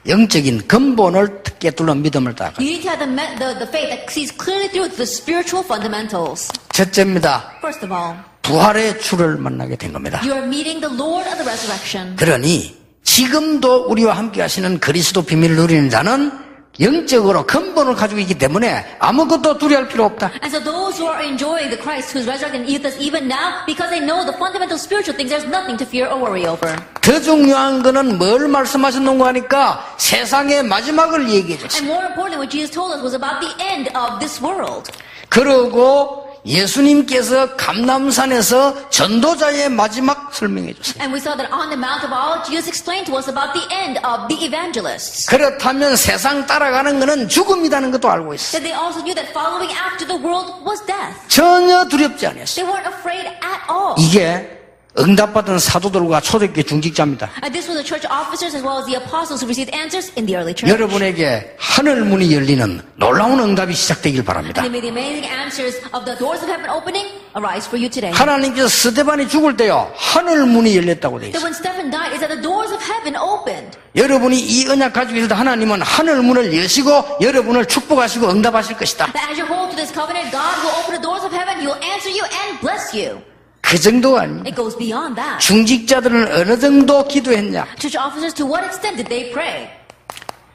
영적인 근본을 깨뚫는 믿음을 따라. You need to have the faith that sees clearly through the spiritual fundamentals. 첫째입니다. First of all, 부활의 주를 만나게 된 겁니다. You are meeting the Lord of the resurrection. 그러니 지금도 우리와 함께 하시는 그리스도 비밀을 누리는 자는 영적으로 근본을 가지고 있기 때문에 아무것도 두려워할 필요 없다. And so those who are enjoying the Christ who's resurrected with us even now, because they know the fundamental spiritual things, there's nothing to fear or worry over. 더 중요한 거는 뭘 말씀하셨는가 하니까 세상의 마지막을 얘기해 줬어요. And more importantly, what Jesus told us was about the end of this world. 그러고 예수님께서 감람산에서 전도자의 마지막 설명해 줬어요. And we saw that on the Mount of Olives, Jesus explained to us about the end of the evangelists. 그렇다면 세상 따라가는 것은 죽음이라는 것도 알고 있어요. That they also knew that following after the world was death. 전혀 두렵지 않았어요. They weren't afraid at all. 이게 응답받은 사도들과 초대교회 중직자입니다. And this was the church officers as well as the apostles who received answers in the early church. 여러분에게 하늘 문이 열리는 놀라운 응답이 시작되길 바랍니다. And may the amazing answers of the doors of heaven opening arise for you today. 하나님께서 스데반이 죽을 때요 하늘 문이 열렸다고 돼 That 있어요. when Stephen died, is that the doors of heaven opened. 여러분이 이 언약 가지고 있을 때 하나님은 하늘 문을 여시고 여러분을 축복하시고 응답하실 것이다. That as you hold to this covenant, God will open the doors of heaven, He will answer you and bless you. 그 정도가 아닙니다. It goes beyond that. 중직자들은 어느 정도 기도했냐? Church officers, to what extent did they pray?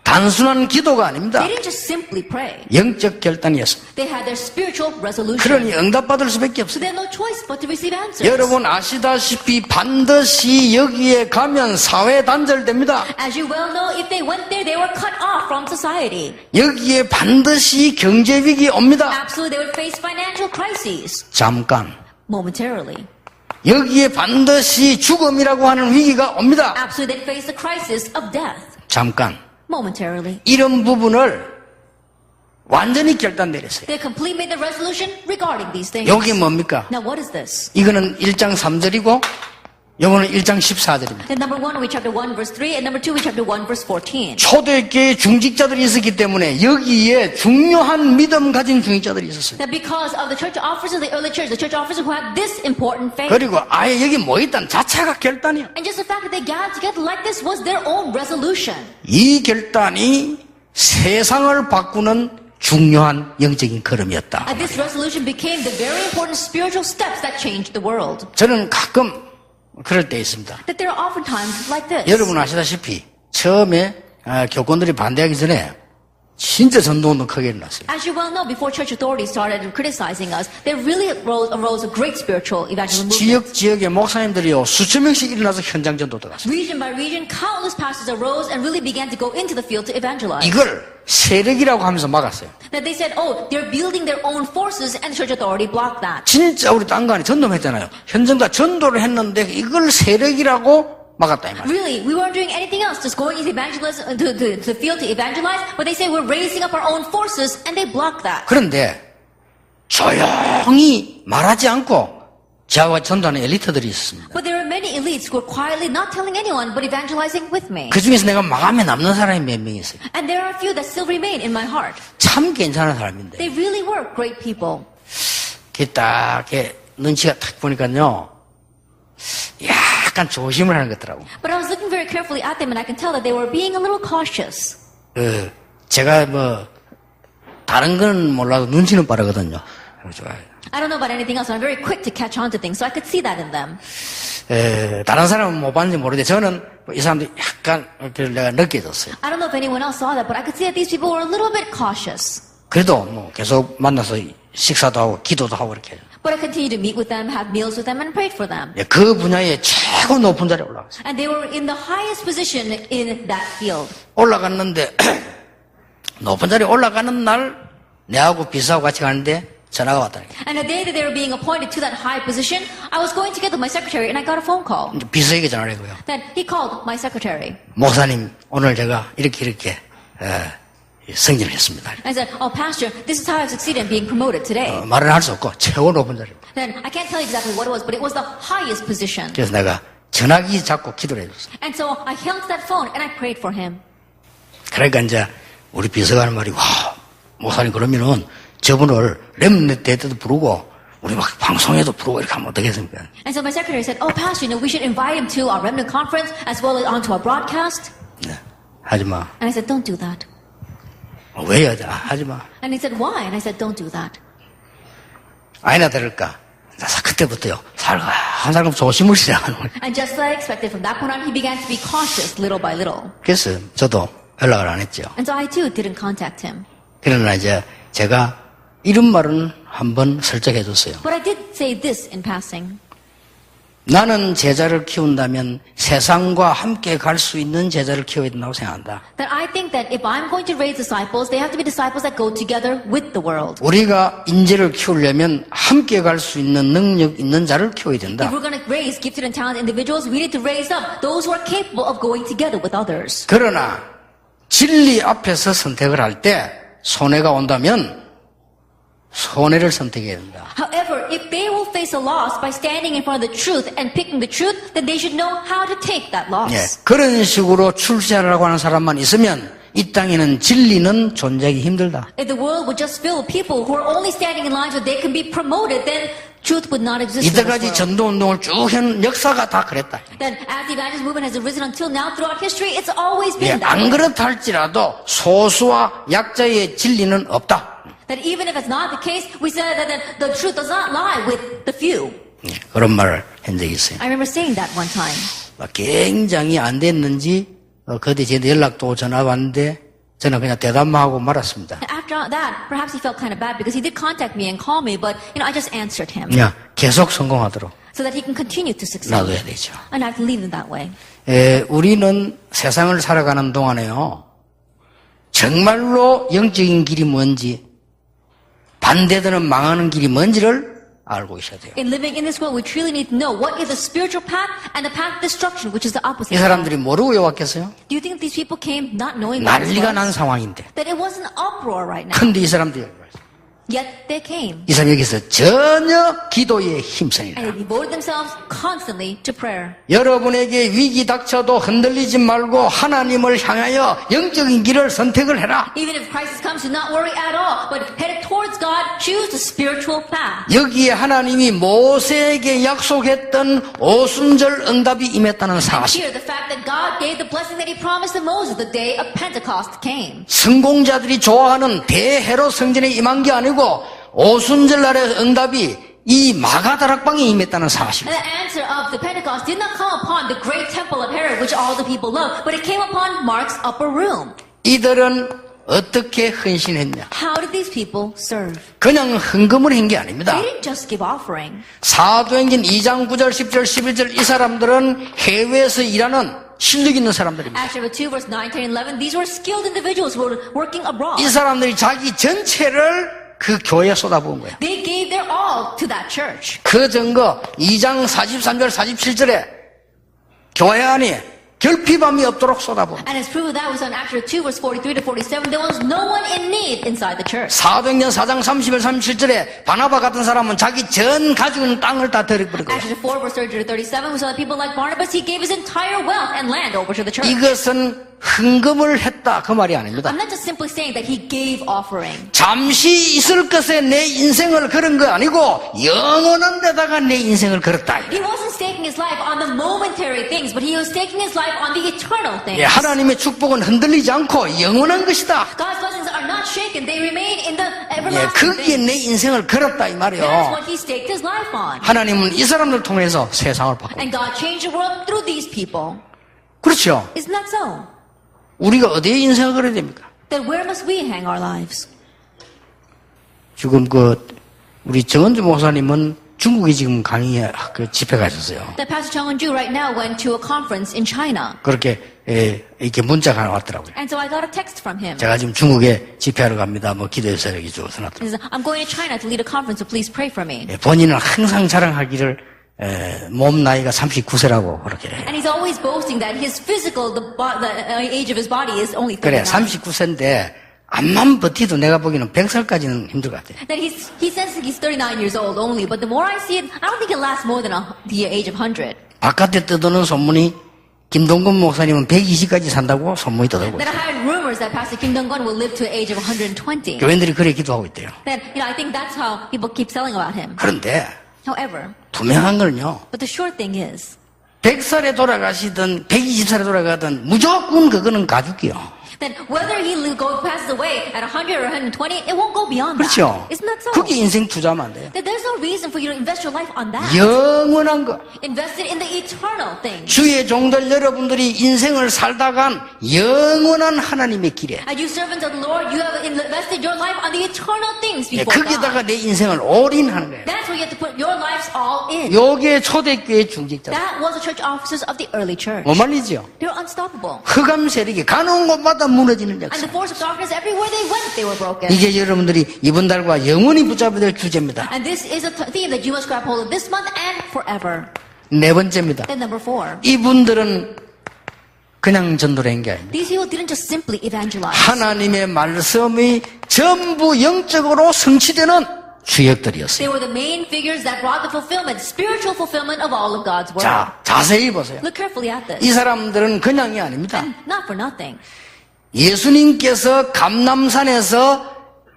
단순한 기도가 아닙니다. They didn't just simply pray. 영적 결단이었습니다. They had their spiritual resolution. 그러니 응답받을 수밖에 So 없어요. they had no choice but to receive answers. 여러분 아시다시피 반드시 여기에 가면 사회 단절됩니다. As you well know, if they went there, they were cut off from society. 여기에 반드시 경제 위기 옵니다. Absolutely, they would face financial crises 잠깐. momentarily. 여기에 반드시 죽음이라고 하는 위기가 옵니다. Absolutely, they'd face the crisis of death 잠깐. momentarily. 이런 부분을 완전히 결단 내렸어요. They completely made the resolution regarding these things. 여기 뭡니까? Now, what is this? 이거는 1장 3절이고 요거는 1장 14절입니다. Then number 1, we chapter 1, verse 3, and number 2, we chapter 1, verse 14. 초대교회 중직자들이 있었기 때문에 여기에 중요한 믿음 가진 중직자들이 있었어요. That because of the church officers of the early church, the church officers who had this important faith, 그리고 아예 여기 모였다는 자체가 결단이에요. and just the fact that they gathered together like this was their own resolution. 이 결단이 세상을 바꾸는 중요한 영적인 걸음이었다. And this resolution became the very important spiritual steps that changed the world. 저는 가끔 그럴 때 있습니다. That there are often times like this. 여러분 아시다시피 처음에 교권들이 반대하기 전에 진짜 전도운동 크게 일어났어요. As you well know, before church authorities started criticizing us, there really arose a great spiritual evangelism movement. 지역의 목사님들이요 수천 명씩 일어나서 현장 전도 들어갔어요. Region by region, countless pastors arose and really began to go into the field to evangelize. 이걸 세력이라고 하면서 막았어요. That they said, oh, they're building their own forces, and the church authority blocked that. 진짜 우리 땅간에 전도했잖아요. 현장다 전도를 했는데 이걸 세력이라고 막았다 이 말이에요. Really, we weren't doing anything else, just going into evangelism, to the field to evangelize, but they say we're raising up our own forces, and they blocked that. 그런데 조용히 말하지 않고 저와 전도하는 엘리트들이 있었습니다. But there are many elites who are quietly not telling anyone, but evangelizing with me. 그 중에서 내가 마음에 남는 사람이 몇 명 있어요. And there are a few that still remain in my heart. 참 괜찮은 사람인데 They really were great people. 이렇게 딱 이렇게 눈치가 딱 보니까요 약간 조심을 하는 것 같더라고. But I was looking very carefully at them, and I can tell that they were being a little cautious. 제가 뭐 다른 건 몰라도 눈치는 빠르거든요. 좋아요. I don't know about anything else, but I'm very quick to catch on to things, so I could see that in them. 다른 사람은 못 봤는지 모르는데 저는 이 사람들이 약간 내가 느껴졌어요. I don't know if anyone else saw that, but I could see that these people were a little bit cautious. 그래도 뭐 계속 만나서 식사도 하고 기도도 하고 이렇게. But I continued to meet with them, have meals with them, and prayed for them. 그 분야에 최고 높은 자리에 올라갔어요. And they were in the highest position in that field. 올라갔는데 높은 자리에 올라가는 날 내하고 비서하고 같이 가는데 전화가 왔다니까. And the day that they were being appointed to that high position, I was going together with my secretary, and I got a phone call. 비서에게 전화를 했고요. Then he called my secretary. 목사님 오늘 제가 이렇게 승진을 했습니다. I said, oh, Pastor, this is how I've succeeded in being promoted today. 말은 할 수 없고 최고 높은 자리입니다. Then I can't tell you exactly what it was, but it was the highest position. 그래서 내가 전화기 잡고 기도를 해줬어요. And so I held that phone and I prayed for him. 그러니까 이제 우리 비서가 하는 말이 와 목사님 그러면은 저분을 렘넌트 때도 부르고 우리 막 방송에도 부르고 이렇게 하면 어떻겠습니까? And so my secretary said, oh, Pastor, we should invite him to our remnant conference as well as onto our broadcast. 네, 하지 마. And I said, don't do that. 왜 하지? 하지 마. And he said, why? And I said, don't do that. 아니나 들을까? 그때부터요 살금 조심을 시작하는 거예요. And just like I expected, from that point on, he began to be cautious little by little. 그래서 저도 연락을 안 했죠. And so I too didn't contact him. 그러나 이제 제가 이런 말은 한번 슬쩍 해줬어요. But I did say this in passing. 나는 제자를 키운다면 세상과 함께 갈 수 있는 제자를 키워야 된다고 생각한다. That I think that if I'm going to raise disciples, they have to be disciples that go together with the world. 우리가 인재를 키우려면 함께 갈 수 있는 능력 있는 자를 키워야 된다. If we're going to raise gifted and talented individuals, we need to raise up those who are capable of going together with others. 그러나 진리 앞에서 선택을 할 때 손해가 온다면 손해를 선택해야 된다. However, if they will face a loss by standing in front of the truth and picking the truth, then they should know how to take that loss. 예, 그런 식으로 출세하라고 하는 사람만 있으면 이 땅에는 진리는 존재하기 힘들다. If the world would just fill with people who are only standing in lines where they can be promoted, then truth would not exist in this 이때까지 world. 전도운동을 쭉 한 역사가 다 그랬다. Then as the evangelist movement has arisen until now throughout history, it's always 예, been that 안 way. 그렇다 할지라도 소수와 약자의 진리는 없다. That even if it's not the case, we said that the truth does not lie with the few. 예, 그런 말을 한 적이 있어요. I remember saying that one time. 굉장히 안 됐는지 그때 저한테 연락도 전화 왔는데 저는 그냥 대답만 하고 말았습니다. After that, perhaps he felt kind of bad because he did contact me and call me, but I just answered him 그냥 계속 성공하도록 so that he can continue to succeed. 놔둬야 되죠. And I have to leave him that way. 우리는 세상을 살아가는 동안에요. 정말로 영적인 길이 뭔지 반대되는 망하는 길이 뭔지를 알고 있어야 돼요. In living in this world, we truly need to know what is the spiritual path and the path of destruction, which is the opposite. 이 사람들이 모르고 왔겠어요? Do you think these people came not knowing what this 난리가 was? 난 상황인데. That it was an uproar right now. 근데 이 사람들이 Yet they came. 이 사람 여기서 전혀 기도에 힘쓰니라. And they devoted themselves constantly to prayer. 여러분에게 위기 닥쳐도 흔들리지 말고 하나님을 향하여 영적인 길을 선택을 해라. Even if crisis comes, do not worry at all, but headed towards God, choose the spiritual path. 여기에 하나님이 모세에게 약속했던 오순절 응답이 임했다는 사실. Here, the fact that God gave the blessing that He promised to Moses the day of Pentecost came. 성공자들이 좋아하는 대헤롯 성전에 임한 게 아니고 오순절 날의 응답이 이 마가다락방에 임했다는 사실. And the answer of the Pentecost did not come upon the great temple of Herod, which all the people loved, but it came upon Mark's upper room. 이들은 어떻게 헌신했냐? How did these people serve? 그냥 헌금을 한 게 아닙니다. They didn't just give offering. 사도행전 2장 9절 10절 11절 이 사람들은 해외에서 일하는 실력 있는 사람들입니다. Acts chapter 2, verse 9, 10, 11, these were skilled individuals who were working abroad. 이 사람들이 자기 전체를 그 교회에 쏟아부은 거예요. They gave their all to that church. 그 증거 2장 43절 47절에 교회 안에 결핍함이 없도록 쏟아부은 And as proof of that was on Acts chapter 2, verse 43 to 47, there was no one in need inside the church. 사도행전 4장 30절 37절에 바나바 같은 사람은 자기 전 가지고 있는 땅을 다 드려버린 거예요. Acts chapter 4, verse 30 to 37, we saw that people like Barnabas, he gave his entire wealth and land over to the church. 이것은 헌금을 했다 그 말이 아닙니다. I'm not just simply saying that he gave offering. 잠시 있을 것에 내 인생을 걸은 거 아니고 영원한 데다가 내 인생을 걸었다. He wasn't staking his life on the momentary things, but he was staking his life on the eternal things. 예, 하나님의 축복은 흔들리지 않고 영원한 것이다. God's blessings are not shaken. They remain in the 예, everlasting 거기에 things. 내 인생을 걸었다 이 That's 말이요. what he staked his life on. 하나님은 이 사람들 통해서 세상을 바꿔. And God changed the world through these people. 그렇죠. Isn't that so? 우리가 어디에 인생을 걸어야 됩니까? Then where must we hang our lives? 지금 우리 정은주 목사님은 중국에 지금 강의에 집회 가셨어요. That Pastor Chung Eun-ju right now went to a conference in China. 그렇게 이렇게 문자가 하나 왔더라고요. And so I got a text from him. 제가 지금 중국에 집회하러 갑니다. 뭐 기도해서 여기 주어서 놨더라고요. He says, I'm going to China to lead a conference, so please pray for me. 본인은 항상 자랑하기를 몸 나이가 39세라고 그렇게. And he's always boasting that his physical, the age of his body is only 39. 그래 39세인데 암만 버티도 내가 보기에는 100살까지는 힘들 것 같아. That he says he's 39 years old only, but the more I see it, I don't think it lasts more than the age of 100. 바깥에 떠도는 소문이 김동건 목사님은 120까지 산다고 소문이 떠돌고 That I 있어요. heard rumors that Pastor Kim Dong-gun will live to the age of 120. 교인들이 그래 기도하고 있대요. That, I think that's how people keep telling about him. 그런데 However, 분명한 건요. but the short thing is, 100살에 돌아가시든 120살에 돌아가든 무조건 그거는 가죽이요. then whether he passes away at 100 or 120, it won't go beyond 그렇죠? that. Isn't that so? 그게 인생 투자하면 안 돼요. That there's no reason for you to invest your life on that. 영원한 거. Invest it in the eternal things. 주의 종들 여러분들이 인생을 살다간 영원한 하나님의 길에 As you servants of the Lord, you have invested your life on the eternal things 예, before 거기다가 God. 내 인생을 올인하는 거예요. That's where you have to put your lives all in. 요게 초대교회 중직자. That was the church officers of the early church. 뭐 말이죠? They're unstoppable. 흑암 세력이 가는 곳마다 무너지는 And 역사. the force of darkness, everywhere they went, they were broken. 이게 여러분들이 이번 달과 영원히 붙잡아야 될 주제입니다. And this is a theme that you must grab hold of this month and forever. 네 번째입니다. Then number 4. 이분들은 그냥 전도를 한 게 아닙니다. These people didn't just simply evangelize. 하나님의 말씀이 전부 영적으로 성취되는 주역들이었어요. They were the main figures that brought the fulfillment, spiritual fulfillment of all of God's word. 자, 자세히 보세요. Look carefully at this. 이 사람들은 그냥이 아닙니다. And not for nothing. 예수님께서 감람산에서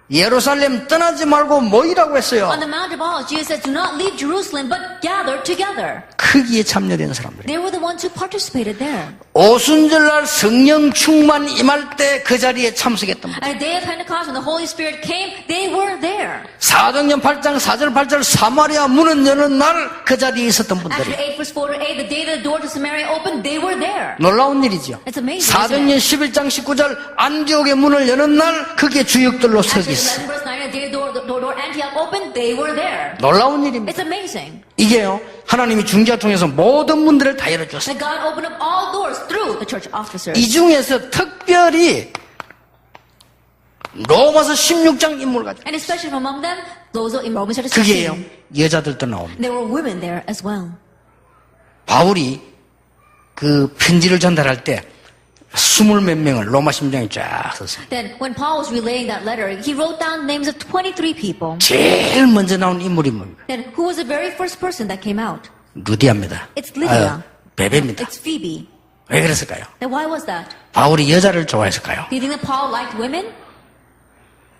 예루살렘 떠나지 말고 모이라고 했어요. On the Mount of Olives, Jesus said, do not leave Jerusalem, but gather together. 크기에 참여된 사람들이에요. They were the ones who participated there. 오순절날 성령 충만 임할 때 그 자리에 참석했던 분. At the day of Pentecost, when the Holy Spirit came, they were there. 사도행전 8장 4절 8절 사마리아 문을 여는 날 그 자리에 있었던 After 분들이 8 verse 4 to 8, the day the door to Samaria opened, they were there. 놀라운 일이죠. It's amazing. 사도행전 11장 19절 안디옥의 문을 여는 날 그게 주역들로 After 서기 있어. 11 verse 9, the day the door Antioch opened, they were there. 놀라운 일입니다. It's amazing. 이게요 하나님이 중재자 통해서 모든 문들을 다 열어줬어요. That God opened up all doors through the church officers. 이 중에서 특별히 로마서 16장 인물 가지고 And especially from among them, those in Romans chapter 그게요 16. 여자들도 나옵니다. There were women there as well. 바울이 그 편지를 전달할 때 20몇 명을 로마 16장에 쫙 썼어요. Then when Paul was relaying that letter, he wrote down names of 23 people. 제일 먼저 나온 인물이 뭡니까? Then who was the very first person that came out? 루디아입니다. It's Lydia. 베베입니다. It's Phoebe. 왜 그랬을까요? Then why was that? 바울이 여자를 좋아했을까요? Do you think that Paul liked women?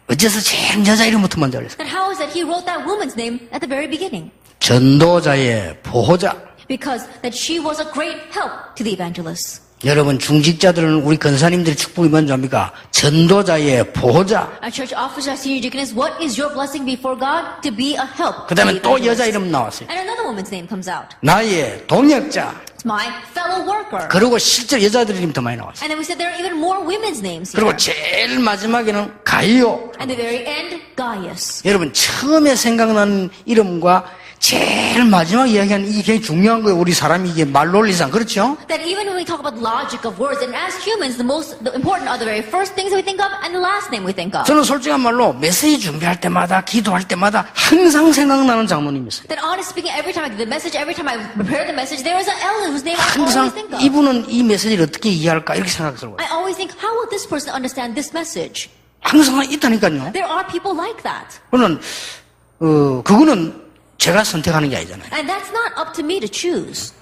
어째서 제일 여자 이름부터 먼저 그랬을까요? Then how is that he wrote that woman's name at the very beginning? 전도자의 보호자. Because that she was a great help to the evangelists. 여러분 중직자들은 우리 권사님들의 축복이 뭔지 압니까? 전도자의 보호자. Our church officer, our senior deaconess, what is your blessing before God? To be a help. 그 to 다음에 the 또 여자 evangelists. 이름 나왔어요. And another woman's name comes out. 나의 동역자. It's my fellow worker. 그리고 실제 여자들 이름 더 많이 나왔어요. And then we said there are even more women's names here. 그리고 제일 마지막에는 가이오. And the very end, Gaius. 여러분 처음에 생각나는 이름과 제일 마지막 이야기하는 이게 굉장히 중요한 거예요. 우리 사람이 이게 말놀리상 그렇죠? That even when we talk about logic of words, and as humans, the important are the very first things that we think of and the last name we think of. 저는 솔직한 말로 메시지 준비할 때마다 기도할 때마다 항상 생각나는 장모님이 있어요. That honestly speaking, every time I do the message, every time I prepare the message, there is an Ellen whose name I 항상 always think of. 이분은 이 메시지를 어떻게 이해할까 이렇게 생각이 들어요. I always think, how will this person understand this message? 항상 있다니까요. There are people like that. 그거는 그거는 제가 선택하는 게 아니잖아요. And that's not up to me to choose.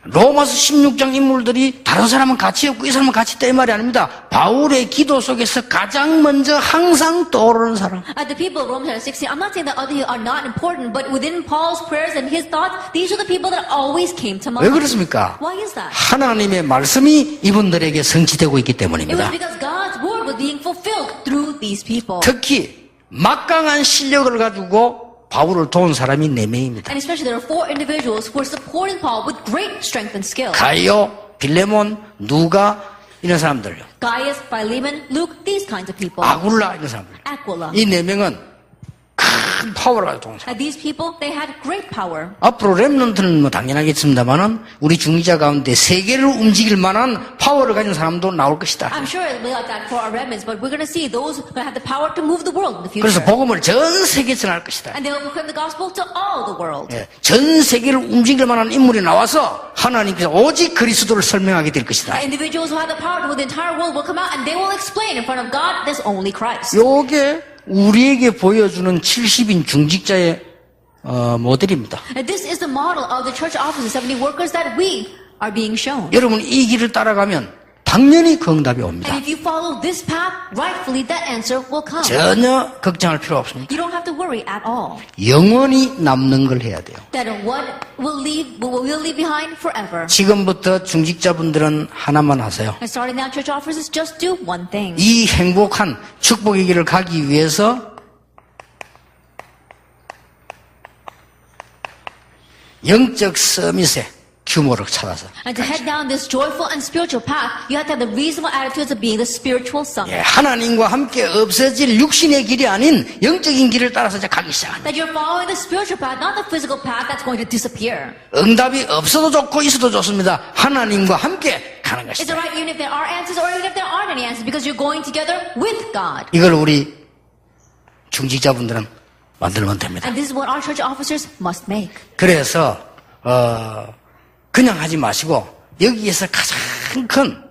로마서 16장 인물들이 다른 사람은 가치 없고 이 사람은 가치 있다 이 말이 아닙니다. 바울의 기도 속에서 가장 먼저 항상 떠오르는 사람. The people of Romans chapter 16, I'm not saying that other are not important, but within Paul's prayers and his thoughts, these are the people that always came to 왜 mind. 그렇습니까? Why is that? 하나님의 말씀이 이분들에게 성취되고 있기 It was 때문입니다. because God's word was being fulfilled through these people. 특히 막강한 실력을 가지고 바울을 도운 사람이 4명입니다. And especially there are 4 individuals who are supporting Paul with great strength and skill. 가이오, 빌레몬, 누가 이런 사람들요. Gaius, Philemon, Luke, these kinds of people. 아굴라 이런 사람들. Aquila. 이 4명은 큰 파워를 가지고 도운 사람. And these people, they had great power. 앞으로 렘넌트는 뭐 당연하겠습니다만은 우리 중기자 가운데 세계를 움직일 만한 파워를 가진 사람도 나올 것이다. I'm sure it'll be like that for our remnants, but we're going to see those who have the power to move the world in the 그래서 future. 복음을 전 세계에 전할 것이다. And they will proclaim the gospel to all the world. 예, 전 세계를 움직일 만한 인물이 나와서 하나님께서 오직 그리스도를 설명하게 될 것이다. Individuals who have the power to the entire world will come out and they will explain in front of God, there's only Christ. 요게 우리에게 보여주는 70인 중직자의 모델입니다. And this is the model of the church offices, 70 workers that we are being shown. 여러분 이 길을 따라가면 당연히 그 응답이 And 옵니다. if you follow this path, rightfully that answer will come. 전혀 걱정할 필요 없습니다. You don't have to worry. worry at all. 영원히 남는 걸 해야 돼요. That what we'll leave behind forever. 지금부터 중직자분들은 하나만 하세요. And starting now, church officers, just do one thing. 이 행복한 축복의 길을 가기 위해서 영적 서밋의 규모를 찾아서 And to head down this joyful and spiritual path, you have to have the reasonable attitudes of being the spiritual son. 하나님과 함께 없어질 육신의 길이 아닌 영적인 길을 따라서 이제 가기 시작한다. That you're following the spiritual path, not the physical path that's going to disappear. 응답이 없어도 좋고 있어도 좋습니다. 하나님과 함께 가는 It's 것이다. alright even if there are answers or even if there aren't any answers because you're going together with God. 이걸 우리 중직자분들은 만들면 됩니다. And this is what our church officers must make. 그래서 그냥 하지 마시고 여기에서 가장 큰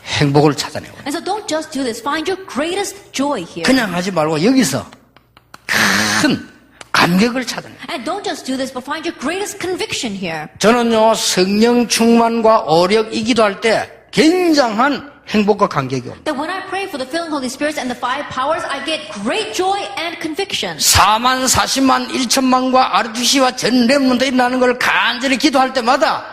행복을 찾아내고 And so don't just do this. Find your greatest joy here. 그냥 하지 말고 여기서 큰 감격을 찾아내고 And don't just do this, but find your greatest conviction here. 저는요 성령 충만과 오력이 기도할 때 굉장한 행복과 감격이 옵니다. That when I pray for the filling Holy Spirit and the 5 powers, I get great joy and conviction. 4만 40만 1천만과 RGC와 전 렘넌트들이 나는 걸 간절히 기도할 때마다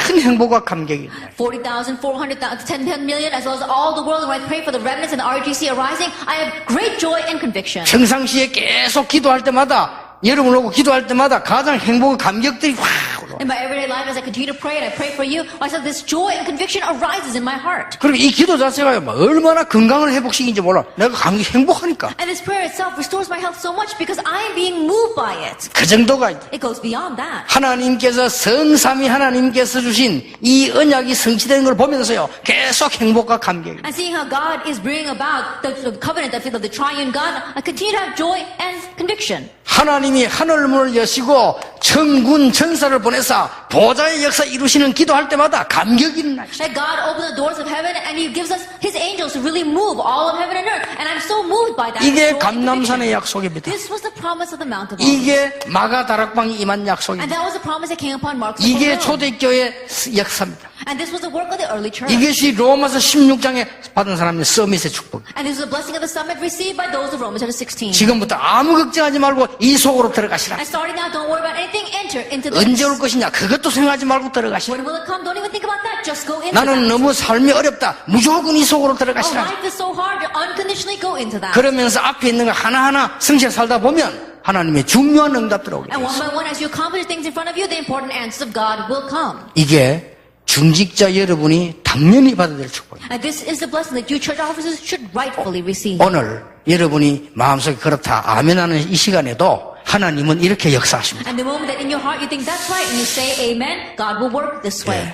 큰 행복과 감격이 있나요? 40,000, 400,000, 10 million, as well as all the world, when I pray for the remnants and the RGC arising, I have great joy and conviction. 평상시에 계속 기도할 때마다 여러분 오고 기도할 때마다 가장 행복과 감격들이 확 올라와요. In my everyday life, as I continue to pray and I pray for you, I said this joy and conviction arises in my heart. 그리고 이 기도 자체가 얼마나 건강을 회복시키는지 몰라. 내가 행복하니까. And this prayer itself restores my health so much because I am being moved by it. 그 정도가 It goes beyond that. 하나님께서 성삼위 하나님께서 주신 이 언약이 성취되는 걸 보면서요. 계속 행복과 감격이. And seeing how God is bringing about the covenant of the triune God, I continue to have joy and conviction. 하나님이 하늘문을 여시고 천군 천사를 보내사 보좌의 역사 이루시는 기도할 때마다 감격이 일어나요. That God opened the doors of heaven and He gives us His angels to really move all of heaven and earth. And I'm so moved by that. 이게 joy and conviction. 감람산의 약속입니다. This was the promise of the Mount of Olives. 이게 마가 다락방이 임한 And 약속입니다. that was the promise that came upon Mark's 이게 throne. 초대교회 역사입니다. And this was the work of the early church. 이것이 로마서 16장에 받은 사람의 서밋의 축복. And this was the blessing of the summit received by those of Romans chapter 16. 지금부터 아무 걱정하지 말고 이 속으로 들어가시라. And starting now, don't worry about anything. Enter into this. 언제 올 것이냐 그것도 생각하지 말고 들어가시라. When will it come? Don't even think about that. Just go into 나는 that. 너무 삶이 어렵다. 무조건 이 속으로 Oh, 들어가시라. life is so hard. Unconditionally go into that. 그러면서 앞에 있는 거 하나하나 성실히 살다 보면 하나님의 중요한 응답 들어오게 And 돼요. one by one, as you accomplish things in front of you, the important answers of God will come. 이게 중직자 여러분이 당연히 받아야 될 축복입니다. And this is the blessing that you church officers should rightfully receive. 오늘 여러분이 마음속에 그렇다 아멘하는 이 시간에도 하나님은 이렇게 역사하십니다. And the moment that in your heart you think that's right and you say amen, God will work this way.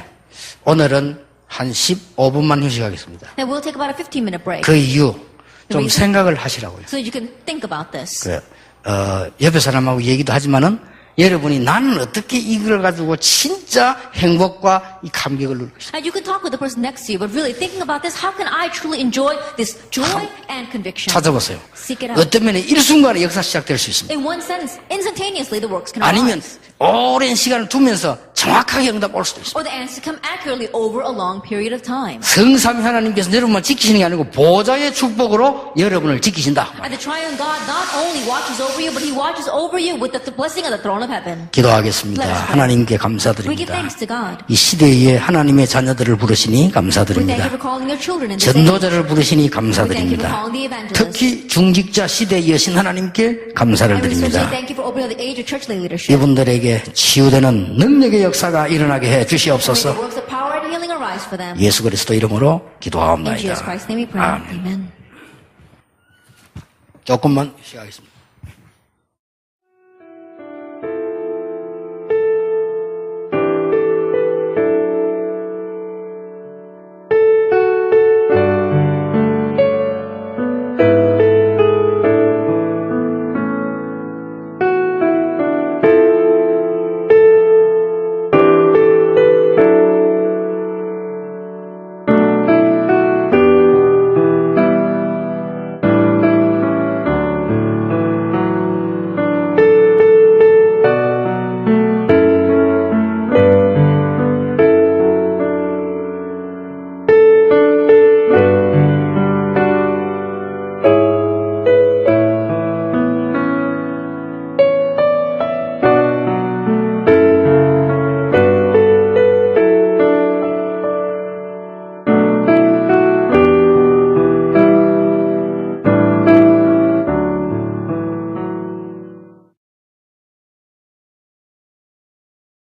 오늘은 한 15분만 휴식하겠습니다. Then we'll take about a 15-minute break. 그 이유 좀 생각을 하시라고요. So that you can think about this. 옆에 사람하고 얘기도 하지만은 여러분이 나는 어떻게 이걸 가지고 진짜 행복과 이 감격을 누릴 것인가. And you can talk with the person next to you, but really thinking about this, how can I truly enjoy this joy and conviction? 찾아보세요. Seek it out. 어떤 면에 일순간에 역사 시작될 수 있습니다. In one sense, instantaneously the works can 아니면 arise. 오랜 시간을 두면서 정확하게 응답 올 수도 있습니다. Or the answers come accurately over a long period of time. 성삼위 하나님께서 여러분만 지키시는 게 아니고 보좌의 축복으로 여러분을 지키신다. And the triune God not only watches over you, but He watches over you with the blessing of the throne of heaven. 기도하겠습니다. 하나님께 We give 감사드립니다. thanks to God. 이 시대에 하나님의 자녀들을 부르시니 We thank 감사드립니다. you for calling your children in this age. 전도자를 부르시니 We thank you for 감사드립니다. calling the evangelists. 특히 중직자 시대의 여신 하나님께 감사를 And we especially 드립니다. thank you for opening up the age of church leadership. 이분들에게 치유되는 능력의 역사가 일어나게 해 May the 주시옵소서. works of power and healing arise for them. 예수 그리스도 이름으로 In 기도하옵나이다. Jesus Christ's name we pray. 아멘. Amen. 조금만 쉬겠습니다.